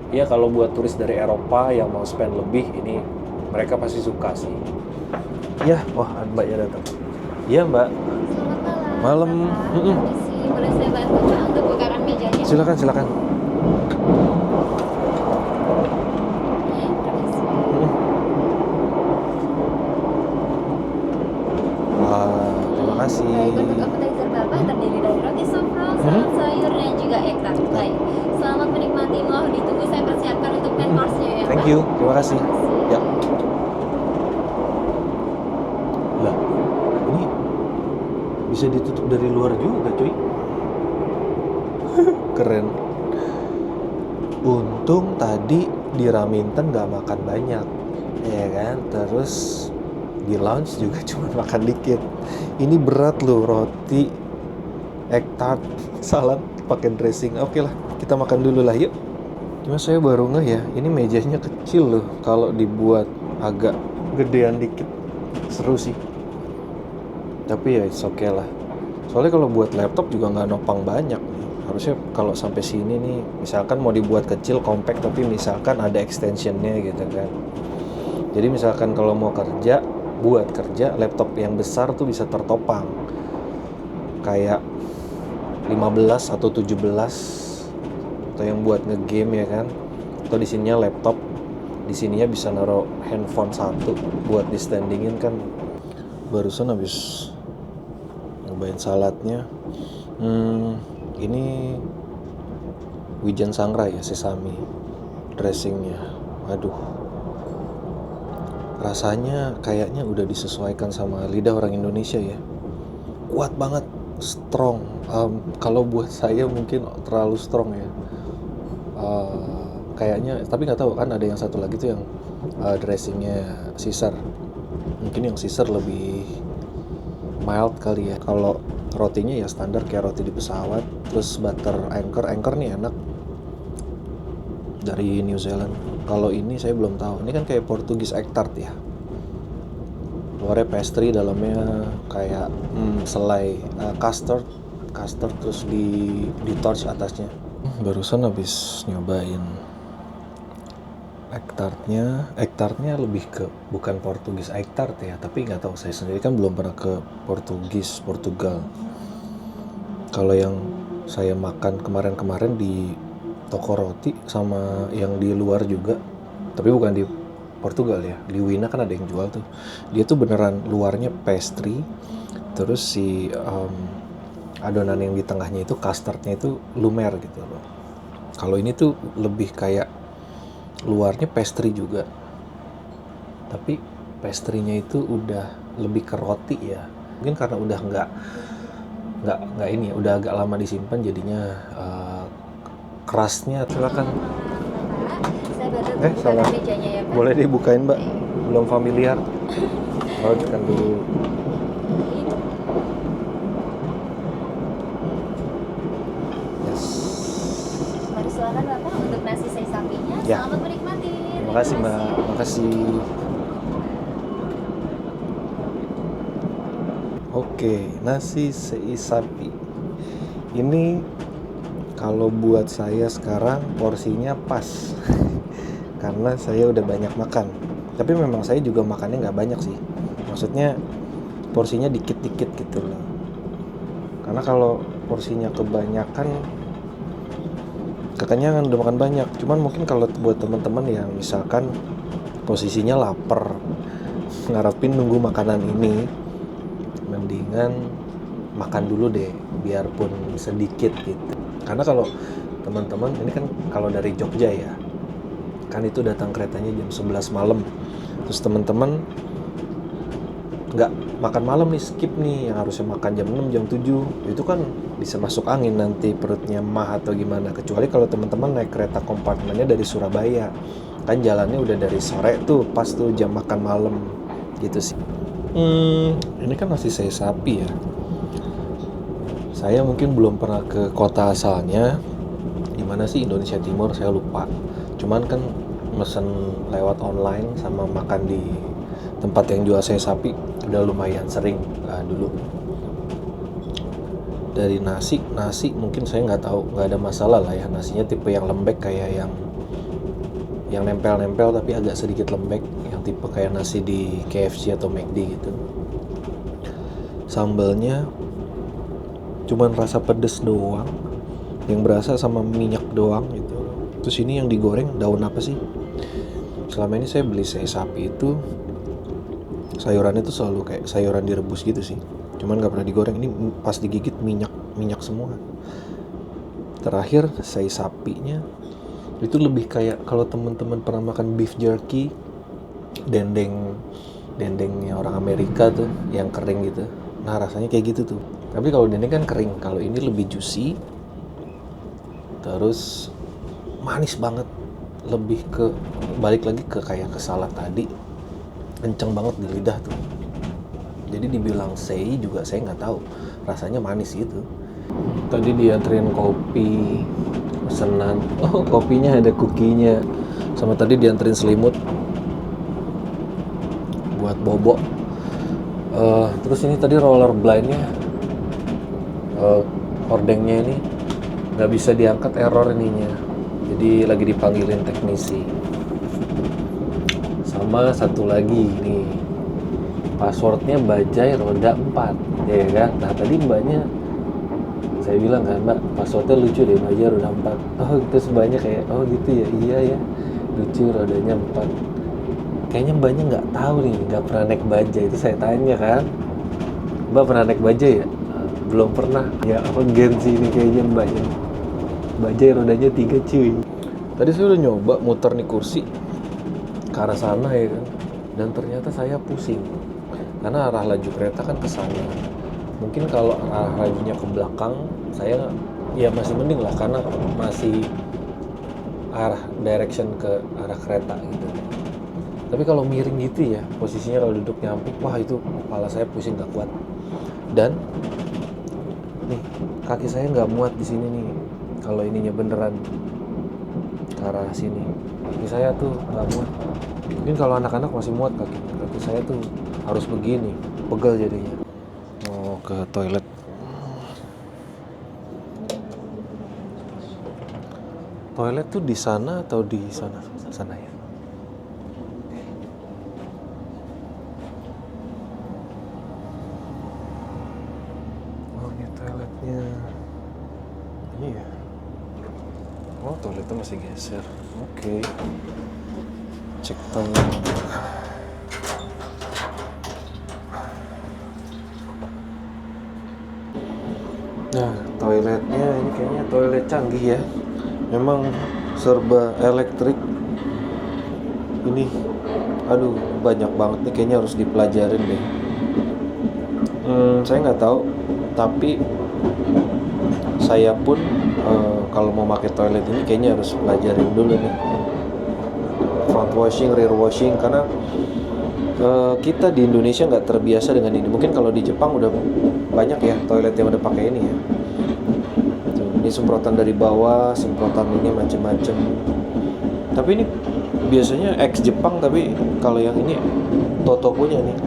Ya kalau buat turis dari Eropa yang mau spend lebih, ini mereka pasti suka sih. Ya, wah Mbak ya datang. Iya Mbak. Selamat Malam. Boleh saya bantu Pak untuk bukakan mejanya? Silakan. Terima kasih. Baik, untuk appetizer Bapak terdiri dari roti sofrol, salad sayur, dan juga egg tart. Baik, selamat menikmati. Mohon ditunggu, saya persiapkan untuk main course-nya ya Pak. Thank you, terima kasih. Ya. Lah, ini bisa ditutup dari luar juga cuy. Keren. Untung tadi di Raminten nggak makan banyak, ya kan? Terus di lounge juga cuma makan dikit. Ini berat loh, roti, egg tart, salad, pakai dressing. Oke lah, kita makan dulu lah yuk. Cuma saya baru ngeh ya, ini mejanya kecil loh kalau dibuat agak gedean dikit, seru sih. Tapi ya it's okay lah. Soalnya kalau buat laptop juga nggak nopang banyak. Harusnya kalau sampai sini nih, misalkan mau dibuat kecil, compact, tapi misalkan ada extensionnya gitu kan. Jadi misalkan kalau mau kerja, buat kerja, laptop yang besar tuh bisa tertopang. Kayak 15 atau 17, atau yang buat ngegame ya kan. Atau di sininya laptop, di sininya bisa naruh handphone satu buat di standingin kan. Barusan habis nyobain saladnya. Ini wijen sangrai ya, sesame dressingnya. Waduh, rasanya kayaknya udah disesuaikan sama lidah orang Indonesia ya. Kuat banget, strong. Kalau buat saya mungkin terlalu strong ya. Kayaknya, tapi nggak tahu kan, ada yang satu lagi tuh yang dressingnya Caesar. Mungkin yang Caesar lebih mild kali ya. Kalau rotinya ya standar kayak roti di pesawat, terus butter anchor nih enak dari New Zealand. Kalau ini saya belum tahu. Ini kan kayak Portugis egg tart ya. Luarnya pastry, dalamnya kayak selai custard terus di torch atasnya. Barusan habis nyobain egg tartnya lebih ke bukan Portugis egg tart ya, tapi nggak tahu, saya sendiri kan belum pernah ke Portugal. Kalau yang saya makan kemarin di toko roti sama yang di luar juga, tapi bukan di Portugal ya, di Wina kan ada yang jual tuh, dia tuh beneran luarnya pastry, terus si adonan yang di tengahnya itu custardnya itu lumer gitu loh. Kalau ini tuh lebih kayak luarnya pastry juga, tapi pastrynya itu udah lebih ke roti ya. Mungkin karena udah nggak ini ya, udah agak lama disimpan jadinya kerasnya. Silakan. Salah. Mejanya ya, Pak. Boleh dibukain Mbak, belum familiar. Oh, tekan dulu. Yes. Mari silakan Bapak untuk nasi sei sapinya. Ya. Selamat menikmati. Terima kasih Mbak, makasih. Oke, nasi sei sapi. Ini kalau buat saya sekarang porsinya pas. Karena saya udah banyak makan. Tapi memang saya juga makannya nggak banyak sih. Maksudnya porsinya dikit-dikit gitu loh. Karena kalau porsinya kebanyakan, kekenyangan udah makan banyak. Cuman mungkin kalau buat teman-teman yang misalkan posisinya lapar, ngarepin nunggu makanan ini, mendingan makan dulu deh, biarpun sedikit gitu. Karena kalau teman-teman, ini kan kalau dari Jogja ya, kan itu datang keretanya jam 11 malam. Terus teman-teman nggak makan malam nih, skip nih, yang harusnya makan jam 6, jam 7, itu kan bisa masuk angin nanti perutnya mah atau gimana. Kecuali kalau teman-teman naik kereta kompartmennya dari Surabaya, kan jalannya udah dari sore tuh, pas tuh jam makan malam gitu sih. Ini kan nasi sei sapi ya. Saya mungkin belum pernah ke kota asalnya, di mana sih, Indonesia Timur, saya lupa. Cuman kan mesen lewat online sama makan di tempat yang jual sei sapi udah lumayan sering dulu. Dari nasi mungkin saya nggak tahu, nggak ada masalah lah ya. Nasinya tipe yang lembek, kayak yang nempel-nempel tapi agak sedikit lembek, yang tipe kayak nasi di KFC atau McD gitu. Sambalnya cuman rasa pedes doang, yang berasa sama minyak doang gitu. Terus ini yang digoreng daun apa sih? Selama ini saya beli sei sapi itu sayurannya tuh selalu kayak sayuran direbus gitu sih. Cuman nggak pernah digoreng. Ini pas digigit minyak semua. Terakhir sei sapinya itu lebih kayak, kalau teman-teman pernah makan beef jerky, dendengnya orang Amerika tuh yang kering gitu. Nah rasanya kayak gitu tuh. Tapi kalau dendeng kan kering, kalau ini lebih juicy. Terus manis banget, lebih ke balik lagi ke kayak ke salad tadi, kenceng banget di lidah tuh. Jadi dibilang sei juga saya nggak tahu, rasanya manis gitu. Tadi dianterin kopi pesanan, kopinya ada kukinya, sama tadi dianterin selimut. banget bobo. Terus ini tadi roller blindnya, hordengnya ini nggak bisa diangkat, error ininya, jadi lagi dipanggilin teknisi. Sama satu lagi nih, passwordnya bajai roda 4 ya kan. Nah tadi mbaknya saya bilang kan, mbak passwordnya lucu deh, bajai roda 4. Oh terus mbaknya kayak, oh gitu ya, iya ya lucu, rodanya 4. Kayaknya mbaknya nggak tahu nih, nggak pernah naik bajai. Itu saya tanya kan, mbak pernah naik bajai ya? Belum pernah ya. Apa gengsi ini kayaknya mbaknya, bajai rodanya 3 cuy. Tadi saya udah nyoba muter nih kursi ke arah sana ya kan, dan ternyata saya pusing karena arah laju kereta kan ke sana. Mungkin kalau arah lajunya ke belakang saya ya masih mending lah, karena masih arah direction ke arah kereta gitu. Tapi kalau miring gitu ya posisinya, kalau duduk nyamping, wah itu kepala saya pusing gak kuat. Dan nih kaki saya nggak muat di sini nih, kalau ininya beneran ke arah sini. Kaki saya tuh nggak muat. Mungkin kalau anak-anak masih muat kaki saya tuh harus begini, pegel jadinya. Mau ke toilet. Toilet tuh di sana atau di sana? Sana ya. Oh ini toiletnya. Iya. Oh toiletnya masih geser. Oke. Cek toilet. Nah, toiletnya ini kayaknya toilet canggih ya. Memang serba elektrik. Ini, aduh banyak banget nih, kayaknya harus dipelajarin deh. Saya nggak tahu, tapi saya pun kalau mau pakai toilet ini kayaknya harus pelajarin dulu nih. Front washing, rear washing, karena kita di Indonesia nggak terbiasa dengan ini. Mungkin kalau di Jepang udah banyak ya toilet yang udah pakai ini ya. Tuh, ini semprotan dari bawah, semprotan ini macem-macem. Tapi ini biasanya ex Jepang, tapi kalau yang ini Toto punya nih.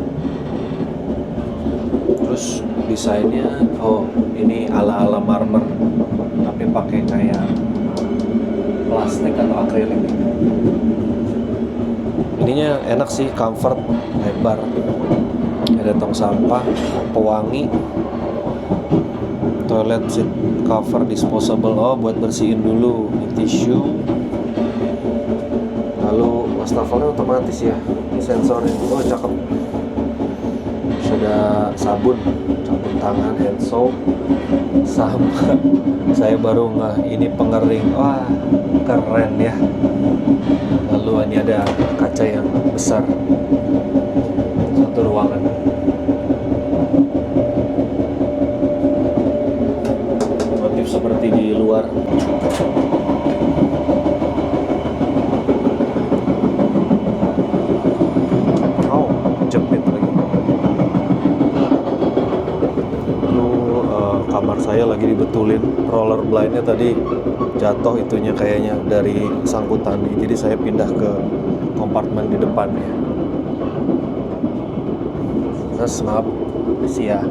Terus desainnya, oh ini ala-ala marmer, tapi pakai kayak plastik atau akrilik. Ininya enak sih, comfort, lebar, ada tong sampah, pewangi, toilet seat cover disposable, oh buat bersihin dulu, ini tisu, lalu wastafelnya otomatis ya, ini sensornya, oh cakep, sudah sabun tangan, hand soap, sama saya baru ini pengering, wah keren ya. Lalu ini ada kaca yang besar, satu ruangan. Motif seperti di luar. Oh, jepit lagi. Lalu kamar saya lagi dibetulin, roller blindnya tadi jatuh itunya kayaknya dari sangkutan, jadi saya pindah ke kompartemen di depannya. Mas maaf ya.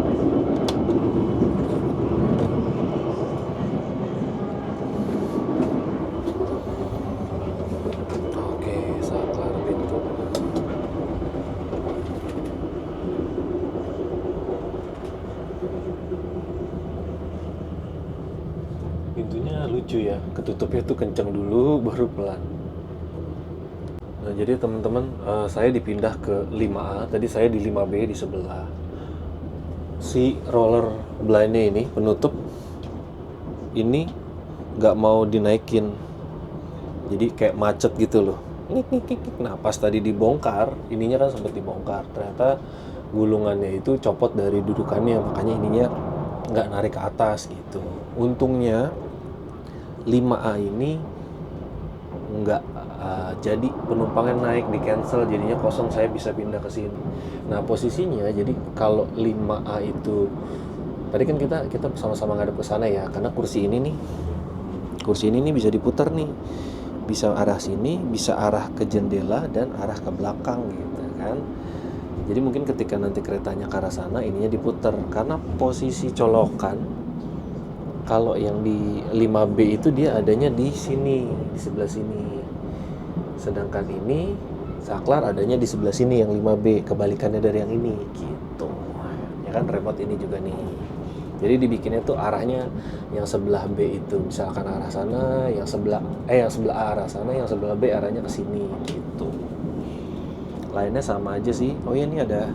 Oke, saya kelar pintu. Pintunya lucu ya, ketutupnya tuh kenceng dulu baru pelan. Nah jadi teman-teman, saya dipindah ke 5A, tadi saya di 5B di sebelah. Si roller blindnya ini, penutup ini nggak mau dinaikin, jadi kayak macet gitu loh. Nah pas tadi dibongkar, ininya kan sempat dibongkar, ternyata gulungannya itu copot dari dudukannya, makanya ininya nggak narik ke atas gitu. Untungnya 5A ini nggak jadi penumpangnya naik, di cancel, jadinya kosong, saya bisa pindah ke sini. Nah posisinya jadi kalau 5A itu tadi kan kita sama-sama ngadep ke sana ya, karena kursi ini nih bisa diputar nih, bisa arah sini, bisa arah ke jendela dan arah ke belakang gitu kan. Jadi mungkin ketika nanti keretanya ke arah sana, ininya diputar. Karena posisi colokan, kalau yang di 5B itu dia adanya di sini, di sebelah sini. Sedangkan ini, saklar adanya di sebelah sini yang 5B, kebalikannya dari yang ini, gitu. Ya kan remote ini juga nih. Jadi dibikinnya tuh arahnya yang sebelah B itu misalkan arah sana, yang sebelah arah sana, yang sebelah B arahnya ke sini, gitu. Lainnya sama aja sih. Oh ya, ini ada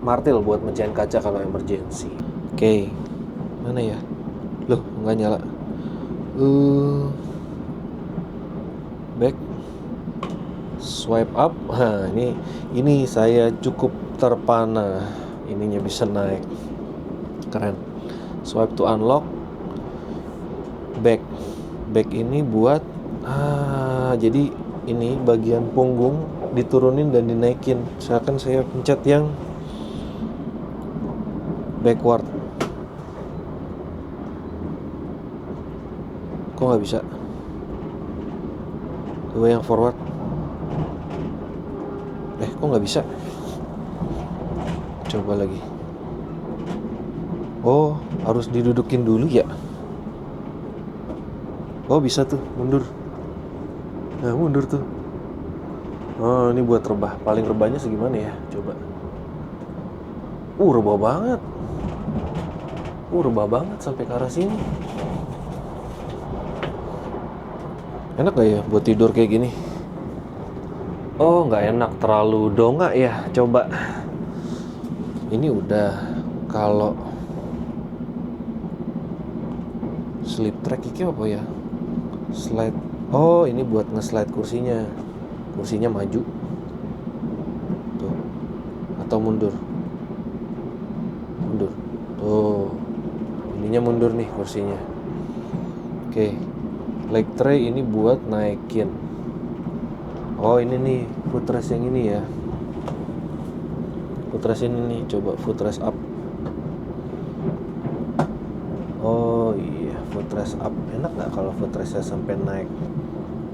martil buat mecahin kaca kalau emergency. Oke. Mana ya? Loh, nggak nyala. Back. Swipe up. Nah, ini saya cukup terpana. Ininya bisa naik. Keren. Swipe to unlock. Back. Back ini buat jadi ini bagian punggung diturunin dan dinaikin. Misalkan saya pencet yang backward. Kok nggak bisa? Coba yang forward. Kok nggak bisa? Coba lagi. Oh, harus didudukin dulu ya? Oh, bisa tuh, mundur. Nah, mundur tuh. Oh, ini buat rebah. Paling rebahnya segimana ya? Coba. Rebah banget. Rebah banget sampai ke arah sini. Enak gak ya buat tidur kayak gini? Oh, nggak enak, terlalu dongak ya. Coba. Ini udah. Kalau sleep track ini apa ya? Slide. Oh, ini buat nge-slide kursinya. Kursinya maju. Tuh. Atau mundur. Mundur. Tuh. Ininya mundur nih kursinya. Oke. Leg tray ini buat naikin. Oh, ini nih footrest yang ini ya. Footrest ini nih, coba footrest up. Oh iya, footrest up. Enak nggak kalau footrestnya sampai naik?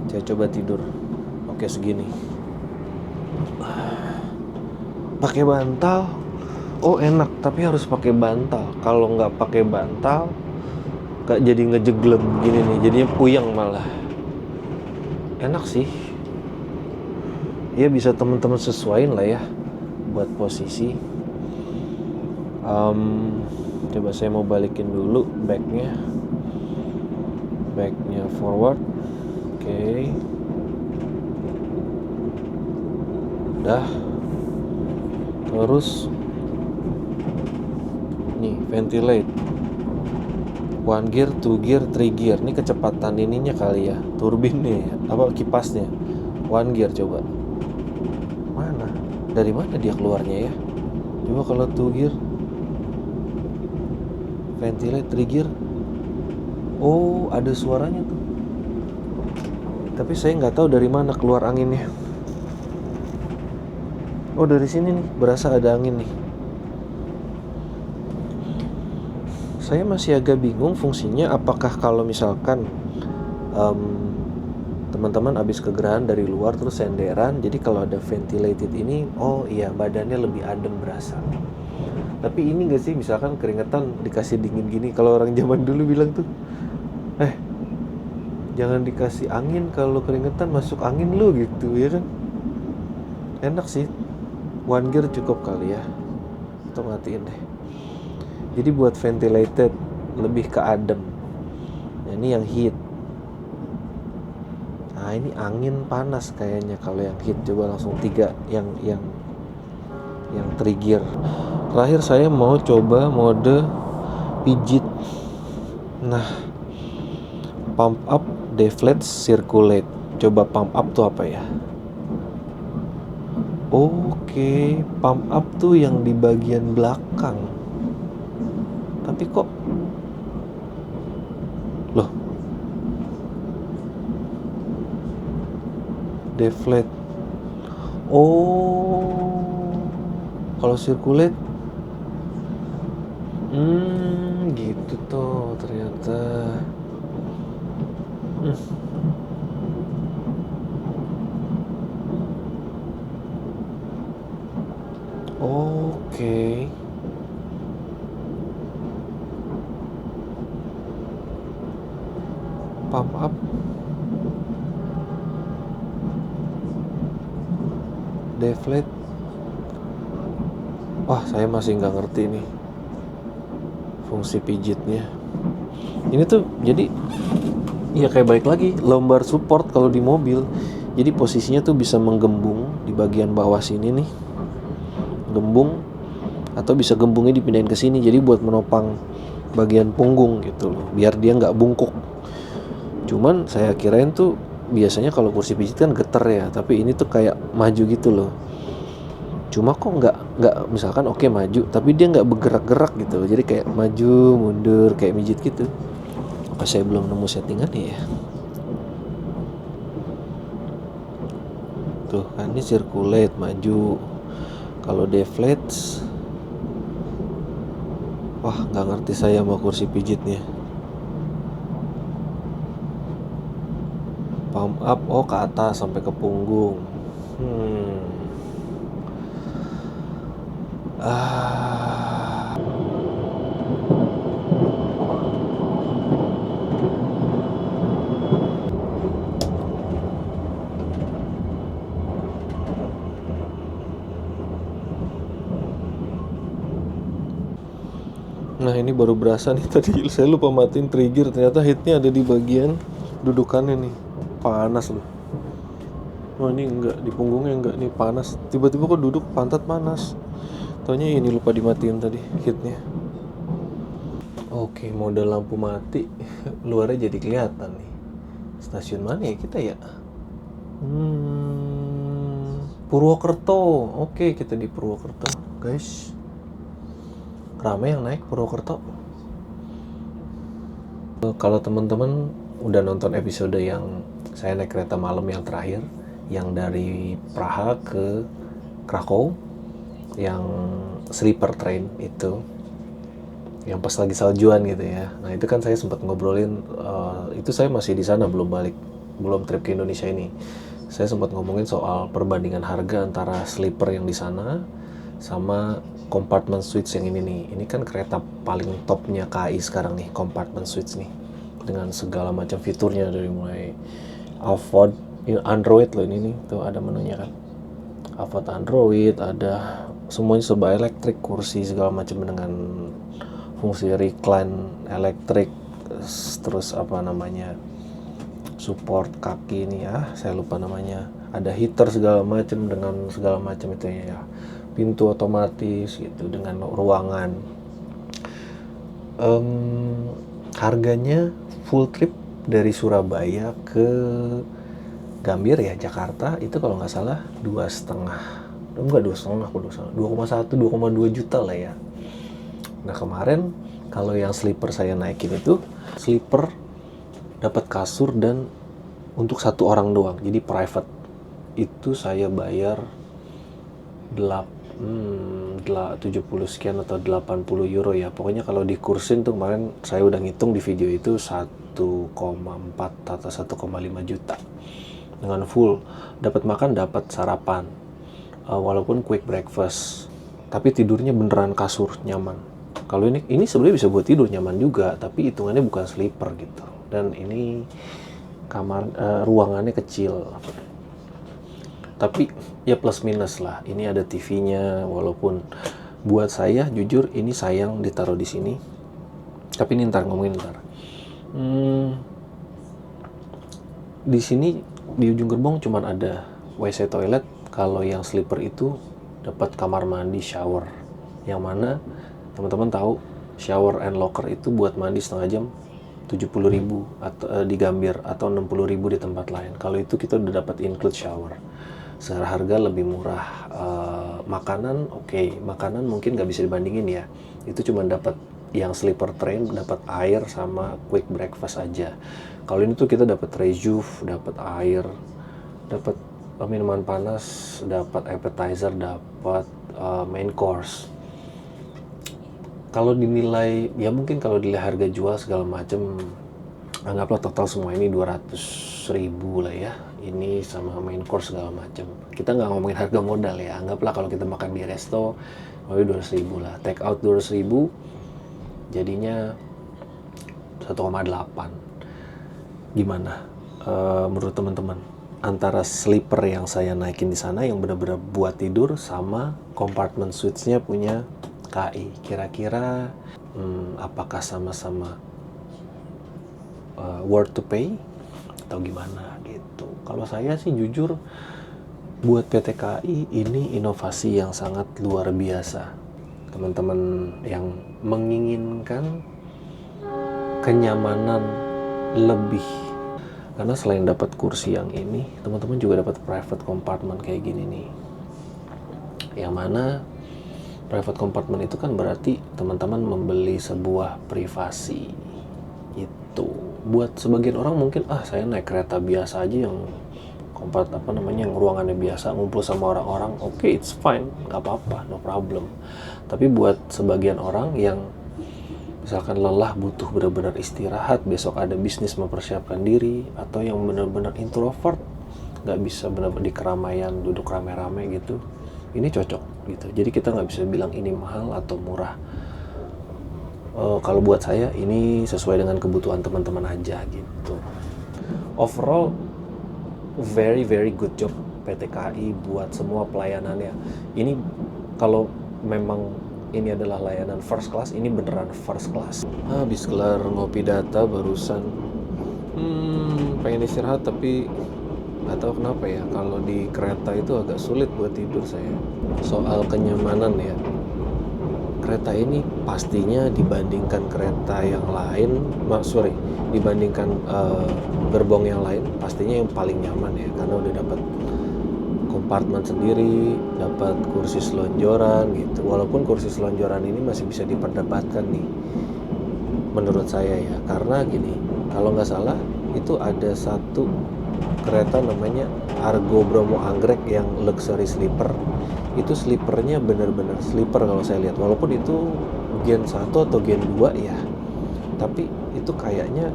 Saya coba tidur. Oke, segini. Pakai bantal. Oh, enak, tapi harus pakai bantal. Kalau nggak pakai bantal, nggak jadi ngejeglem gini nih, jadinya puyeng malah. Enak sih. Ya bisa teman-teman sesuaiin lah ya buat posisi. Coba saya mau balikin dulu backnya forward. Oke. Udah. Terus nih ventilate. 1 gear, 2 gear, 3 gear. Ini kecepatan ininya kali ya, turbinnya ya, apa kipasnya. 1 gear coba. Mana? Dari mana dia keluarnya ya? Coba kalau 2 gear. Ventilate 3 gear. Oh, ada suaranya tuh. Tapi saya nggak tahu dari mana keluar anginnya. Oh, dari sini nih, berasa ada angin nih. Saya masih agak bingung fungsinya, apakah kalau misalkan teman-teman habis kegerahan dari luar terus senderan, jadi kalau ada ventilated ini, oh iya badannya lebih adem berasa. Tapi ini gak sih misalkan keringetan dikasih dingin gini, kalau orang zaman dulu bilang tuh, jangan dikasih angin, kalau keringetan masuk angin lu gitu ya kan. Enak sih, 1 gear cukup kali ya, atau matiin deh. Jadi buat ventilated lebih ke adem. Nah, ini yang heat. Nah, ini angin panas kayaknya kalau yang heat. Coba langsung 3 yang 3 gear. Terakhir saya mau coba mode pijit. Nah, pump up, deflate, circulate. Coba pump up tuh apa ya? Oke, pump up tuh yang di bagian belakang. Tapi kok loh, deflate. Oh, kalau circulate gitu tuh ternyata. Oke. Pump up. Deflate. Wah, saya masih nggak ngerti nih fungsi pijitnya. Ini tuh jadi ya kayak balik lagi lumbar support kalau di mobil. Jadi posisinya tuh bisa menggembung di bagian bawah sini nih, gembung, atau bisa gembungnya dipindahin ke sini. Jadi buat menopang bagian punggung gitu loh, biar dia nggak bungkuk. Cuman saya kirain tuh biasanya kalau kursi pijit kan getar ya, tapi ini tuh kayak maju gitu loh. Cuma kok nggak misalkan oke maju, tapi dia nggak bergerak-gerak gitu loh. Jadi kayak maju mundur kayak mijit gitu. Apa saya belum nemu settingannya ya? Tuh kan ini circulate maju. Kalau deflate, wah nggak ngerti saya mau kursi pijitnya. Pump up, oh ke atas sampai ke punggung. Nah ini baru berasa nih, tadi saya lupa matiin trigger, ternyata hitnya ada di bagian dudukannya nih. Panas loh. Wah ini enggak, di punggungnya enggak nih, panas. Tiba-tiba kok duduk pantat panas. Taunya ini lupa dimatiin tadi hitnya. Oke, mode lampu mati. Luarnya jadi kelihatan nih. Stasiun mana ya kita ya? Purwokerto. Oke, kita di Purwokerto guys. Rame yang naik Purwokerto. Kalau teman-teman udah nonton episode yang saya naik kereta malam yang terakhir, yang dari Praha ke Krakow, yang sleeper train itu, yang pas lagi saljuan gitu ya. Nah itu kan saya sempat ngobrolin, itu saya masih di sana, belum balik, belum trip ke Indonesia ini. Saya sempat ngomongin soal perbandingan harga antara sleeper yang di sana sama compartment suites yang ini nih. Ini kan kereta paling topnya KAI sekarang nih, compartment suites nih, dengan segala macam fiturnya, dari mulai Avod Android loh ini nih, tuh ada menunya kan, Avod Android, ada semuanya serba elektrik, kursi segala macam dengan fungsi recline elektrik, terus apa namanya, support kaki ini ya, saya lupa namanya, ada heater segala macam dengan segala macam itu ya, pintu otomatis gitu dengan ruangan. Harganya full trip dari Surabaya ke Gambir ya, Jakarta, itu kalau nggak salah 2,2 juta lah ya. Nah kemarin kalau yang sleeper saya naikin itu, sleeper dapat kasur dan untuk satu orang doang, jadi private, itu saya bayar 70 sekian atau 80 euro ya. Pokoknya kalau dikursin tuh kemarin saya udah ngitung di video itu 1,4 atau 1,5 juta. Dengan full, dapat makan, dapat sarapan. Walaupun quick breakfast. Tapi tidurnya beneran kasur, nyaman. Kalau ini sebenarnya bisa buat tidur nyaman juga, tapi hitungannya bukan sleeper gitu. Dan ini kamar ruangannya kecil. Tapi ya plus minus lah. Ini ada TV-nya, walaupun buat saya jujur ini sayang ditaruh di sini. Tapi ini ngomongin ntar. Di sini di ujung gerbong cuman ada WC toilet. Kalau yang sleeper itu dapat kamar mandi, shower. Yang mana teman-teman tahu shower and locker itu buat mandi setengah jam 70.000 atau di Gambir, atau 60.000 di tempat lain. Kalau itu kita udah dapat include shower. Secara harga lebih murah. Makanan oke. Makanan mungkin nggak bisa dibandingin ya. Itu cuma dapat yang sleeper train, dapat air sama quick breakfast aja. Kalau ini tuh kita dapat rejuve, dapat air, dapat minuman panas, dapat appetizer, dapat main course. Kalau dinilai ya mungkin kalau dilihat harga jual segala macam Anggaplah total semua ini 200.000 lah ya. Ini sama main course segala macam. Kita nggak ngomongin harga modal ya. Anggaplah kalau kita makan di resto, 200.000 lah. Take out 200.000, jadinya 1,8. Gimana menurut teman-teman? Antara sleeper yang saya naikin di sana yang benar-benar buat tidur sama compartment suites-nya punya KI. Kira-kira apakah sama-sama worth to pay atau gimana gitu? Kalau saya sih jujur buat PT KAI ini inovasi yang sangat luar biasa. Teman-teman yang menginginkan kenyamanan lebih, karena selain dapat kursi yang ini, teman-teman juga dapat private compartment kayak gini nih. Yang mana private compartment itu kan berarti teman-teman membeli sebuah privasi. Itu buat sebagian orang mungkin saya naik kereta biasa aja yang yang ruangannya biasa, ngumpul sama orang-orang, oke, it's fine, nggak apa-apa, no problem. Tapi buat sebagian orang yang misalkan lelah, butuh benar-benar istirahat, besok ada bisnis mempersiapkan diri, atau yang benar-benar introvert, nggak bisa benar-benar di keramaian, duduk rame-rame gitu, ini cocok gitu. Jadi kita nggak bisa bilang ini mahal atau murah. Kalau buat saya ini sesuai dengan kebutuhan teman-teman aja gitu. Overall very very good job PT KAI buat semua pelayanannya. Ini kalau memang ini adalah layanan first class, ini beneran first class. Habis kelar ngopi data barusan, pengen istirahat tapi nggak tahu kenapa ya, kalau di kereta itu agak sulit buat tidur saya. Soal kenyamanan ya, kereta ini pastinya dibandingkan kereta yang lain, dibandingkan gerbong yang lain, pastinya yang paling nyaman ya, karena udah dapat kompartemen sendiri, dapat kursi selonjoran gitu. Walaupun kursi selonjoran ini masih bisa diperdebatkan nih, menurut saya ya, karena gini, kalau nggak salah itu ada satu kereta namanya Argo Bromo Anggrek yang luxury sleeper. Itu sleepernya benar-benar sleeper kalau saya lihat, walaupun itu gen 1 atau gen 2 ya, tapi itu kayaknya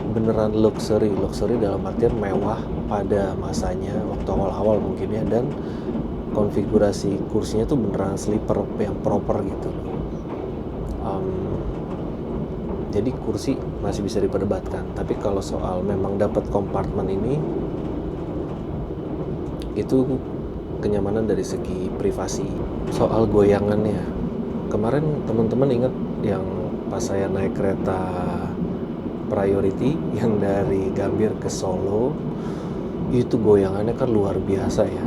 beneran luxury dalam artian mewah pada masanya waktu awal-awal mungkin ya, dan konfigurasi kursinya tuh beneran sleeper yang proper gitu. Jadi kursi masih bisa diperdebatkan, tapi kalau soal memang dapat kompartemen ini, itu kenyamanan dari segi privasi. Soal goyangannya, kemarin teman-teman ingat yang pas saya naik kereta priority yang dari Gambir ke Solo, itu goyangannya kan luar biasa ya.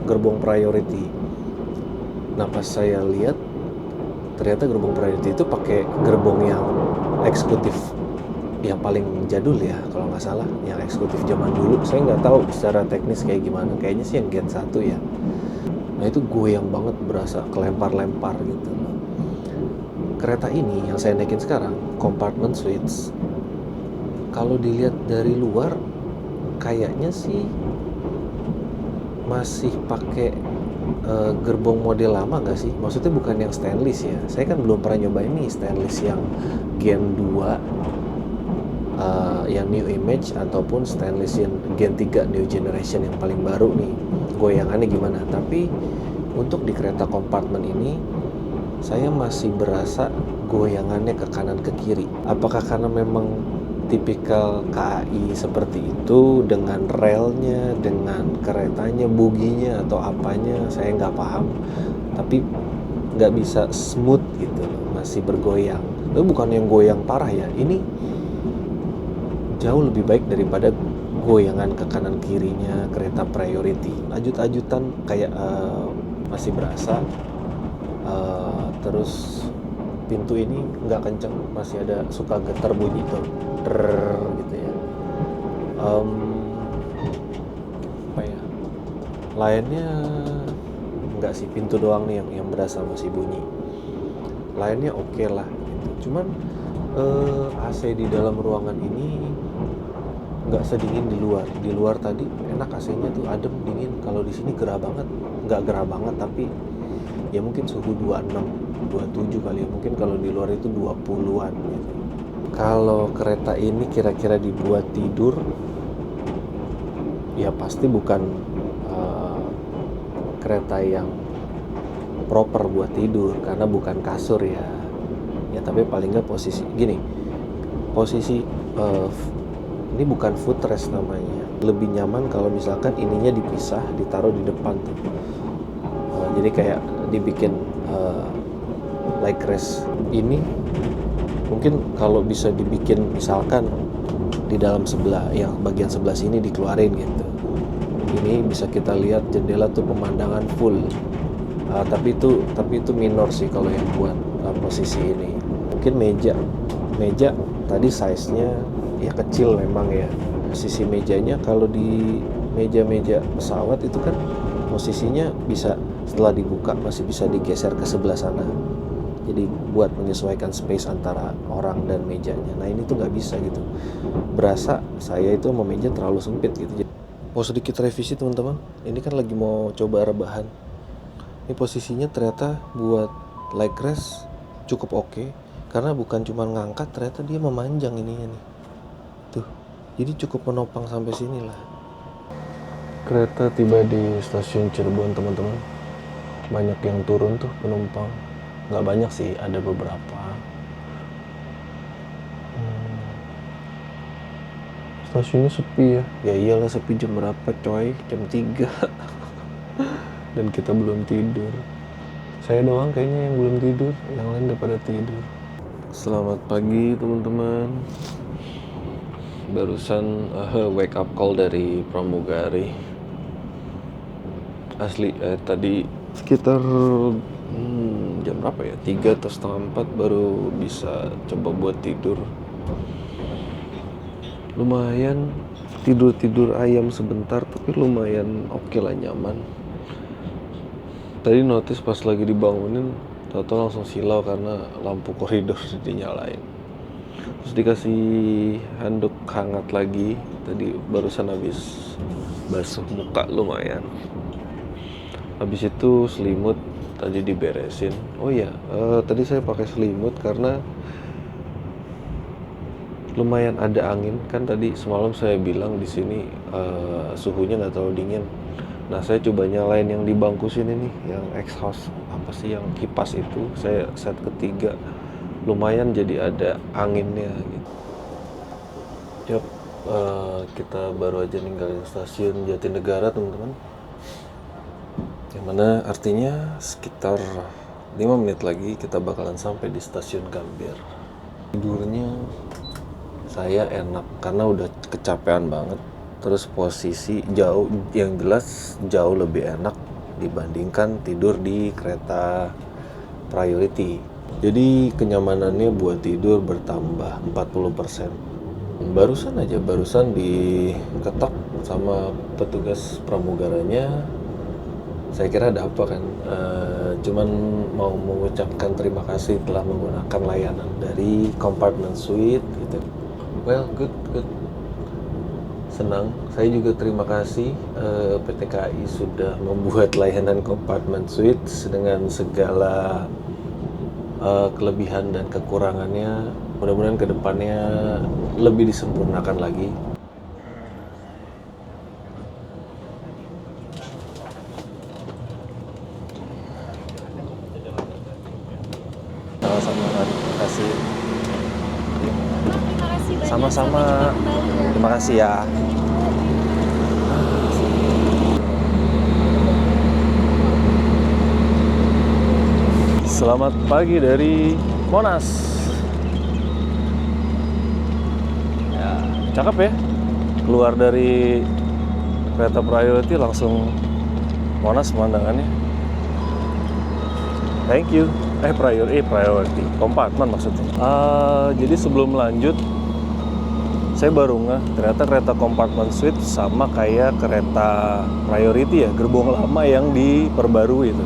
Gerbong priority. Nah pas saya lihat, ternyata gerbong priority itu pakai gerbong yang eksekutif, yang paling jadul ya kalau nggak salah, yang eksekutif zaman dulu. Saya nggak tahu secara teknis kayak gimana, kayaknya sih yang gen 1 ya. Nah itu goyang banget, berasa kelempar-lempar gitu. Kereta ini yang saya naikin sekarang, compartment suites, kalau dilihat dari luar kayaknya sih masih pakai gerbong model lama nggak sih? Maksudnya bukan yang stainless ya. Saya kan belum pernah nyobain nih stainless yang gen 2 yang new image, ataupun stainless yang gen 3 new generation yang paling baru nih, goyangannya gimana. Tapi untuk di kereta kompartemen ini saya masih berasa goyangannya ke kanan ke kiri. Apakah karena memang tipikal KAI seperti itu, dengan relnya, dengan keretanya, boginya atau apanya, saya nggak paham. Tapi nggak bisa smooth gitu, masih bergoyang. Itu bukan yang goyang parah ya, ini jauh lebih baik daripada goyangan ke kanan kirinya kereta priority. Ajut-ajutan kayak masih berasa. Terus pintu ini nggak kenceng, masih ada suka getar bunyi tuh, gitu ya. Apa ya? Lainnya nggak sih, pintu doang nih yang berasa masih bunyi. Lainnya oke lah. Gitu. Cuman AC di dalam ruangan ini nggak sedingin di luar. Di luar tadi enak AC-nya tuh adem, dingin. Kalau di sini gerah banget, nggak gerah banget tapi ya mungkin suhu 26, 27 kali ya. Mungkin kalau di luar itu 20-an gitu. Kalau kereta ini kira-kira dibuat tidur, ya pasti bukan kereta yang proper buat tidur karena bukan kasur ya. Ya tapi paling nggak posisi gini, posisi ini bukan footrest namanya. Lebih nyaman kalau misalkan ininya dipisah, ditaruh di depan tuh. Jadi kayak dibikin like rest. Ini mungkin kalau bisa dibikin misalkan di dalam sebelah, yang bagian sebelah sini dikeluarin gitu. Ini bisa kita lihat jendela tuh pemandangan full. Tapi itu minor sih kalau yang buat posisi ini. Mungkin meja tadi size-nya ya kecil memang ya. Sisi mejanya kalau di meja-meja pesawat itu kan posisinya bisa setelah dibuka masih bisa digeser ke sebelah sana. Jadi buat menyesuaikan space antara orang dan mejanya. Nah ini tuh nggak bisa gitu. Berasa saya itu sama meja terlalu sempit gitu. Mau sedikit revisi teman-teman. Ini kan lagi mau coba rebahan. Ini posisinya ternyata buat leg rest cukup oke. Karena bukan cuma ngangkat, ternyata dia memanjang ininya nih. Tuh, jadi cukup menopang sampai sini lah. Kereta tiba di stasiun Cirebon teman-teman. Banyak yang turun tuh penumpang. Nggak banyak sih, ada beberapa. Stasiunnya sepi ya. Ya iyalah sepi jam berapa coy? Jam 3. Dan kita belum tidur. Saya doang kayaknya yang belum tidur. Yang lain udah pada tidur. Selamat pagi teman-teman. Barusan wake up call dari pramugari. Asli tadi sekitar jam berapa ya? 3 atau setengah 4 baru bisa coba buat tidur. Lumayan tidur ayam sebentar, tapi lumayan oke lah, nyaman. Tadi notice pas lagi dibangunin, tau-tau langsung silau karena lampu koridor dinyalain. Terus dikasih handuk hangat lagi. Tadi barusan habis basuh muka lumayan. Habis itu selimut tadi diberesin. Oh iya, tadi saya pakai selimut karena lumayan ada angin. Kan tadi semalam saya bilang di sini suhunya nggak terlalu dingin. Nah saya coba nyalain yang di bangku sini nih, yang exhaust apa sih, yang kipas itu. Saya set ketiga, lumayan jadi ada anginnya gitu. Yap, kita baru aja ninggalin stasiun Jatinegara teman-teman. Yang mana artinya sekitar 5 menit lagi kita bakalan sampai di stasiun Gambir. Tidurnya saya enak karena udah kecapean banget. Terus posisi jauh, yang jelas jauh lebih enak dibandingkan tidur di kereta priority. Jadi kenyamanannya buat tidur bertambah 40%. Barusan diketok sama petugas pramugaranya. Saya kira ada apa kan, cuman mau mengucapkan terima kasih telah menggunakan layanan dari compartment suite gitu. Well, good. Senang. Saya juga terima kasih PT KAI sudah membuat layanan compartment suite dengan segala kelebihan dan kekurangannya. Mudah-mudahan kedepannya lebih disempurnakan lagi. Sama-sama, terima kasih. Terima kasih banyak. Sama-sama. Terima kasih ya. Selamat pagi dari Monas. Ya, cakep ya. Keluar dari kereta priority langsung Monas pemandangannya. Thank you. Priority. Kompartmen maksudnya. Jadi sebelum lanjut, saya baru ngeh ternyata kereta compartment suite sama kayak kereta priority ya, gerbong lama yang diperbarui itu.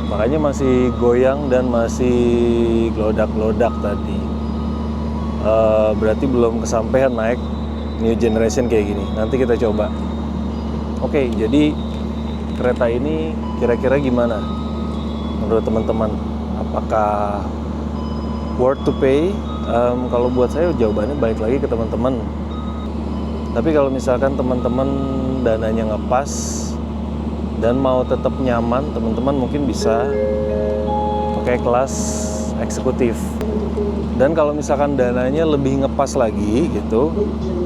Makanya masih goyang dan masih gelodak-gelodak tadi. Berarti belum kesampaian naik new generation kayak gini. Nanti kita coba. Oke, jadi kereta ini kira-kira gimana menurut teman-teman? Apakah worth to pay Kalau buat saya jawabannya balik lagi ke teman-teman. Tapi kalau misalkan teman-teman dananya ngepas dan mau tetap nyaman, teman-teman mungkin bisa pakai kelas eksekutif. Dan kalau misalkan dananya lebih ngepas lagi gitu,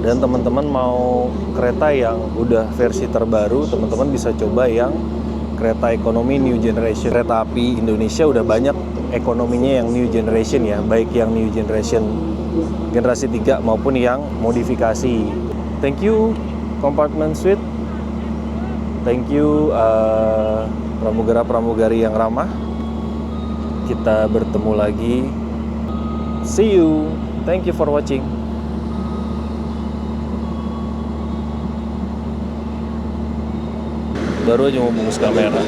dan teman-teman mau kereta yang udah versi terbaru, teman-teman bisa coba yang kereta ekonomi new generation. Kereta api Indonesia udah banyak ekonominya yang new generation ya, baik yang new generation generasi 3 maupun yang modifikasi. Thank you Compartment Suite. Thank you pramugara-pramugari yang ramah. Kita bertemu lagi. See you. Thank you for watching. Baru aja mau bungkus kamera.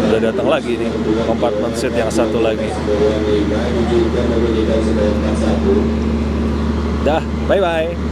Udah datang lagi nih Compartment Suite yang satu lagi. Dah, bye-bye.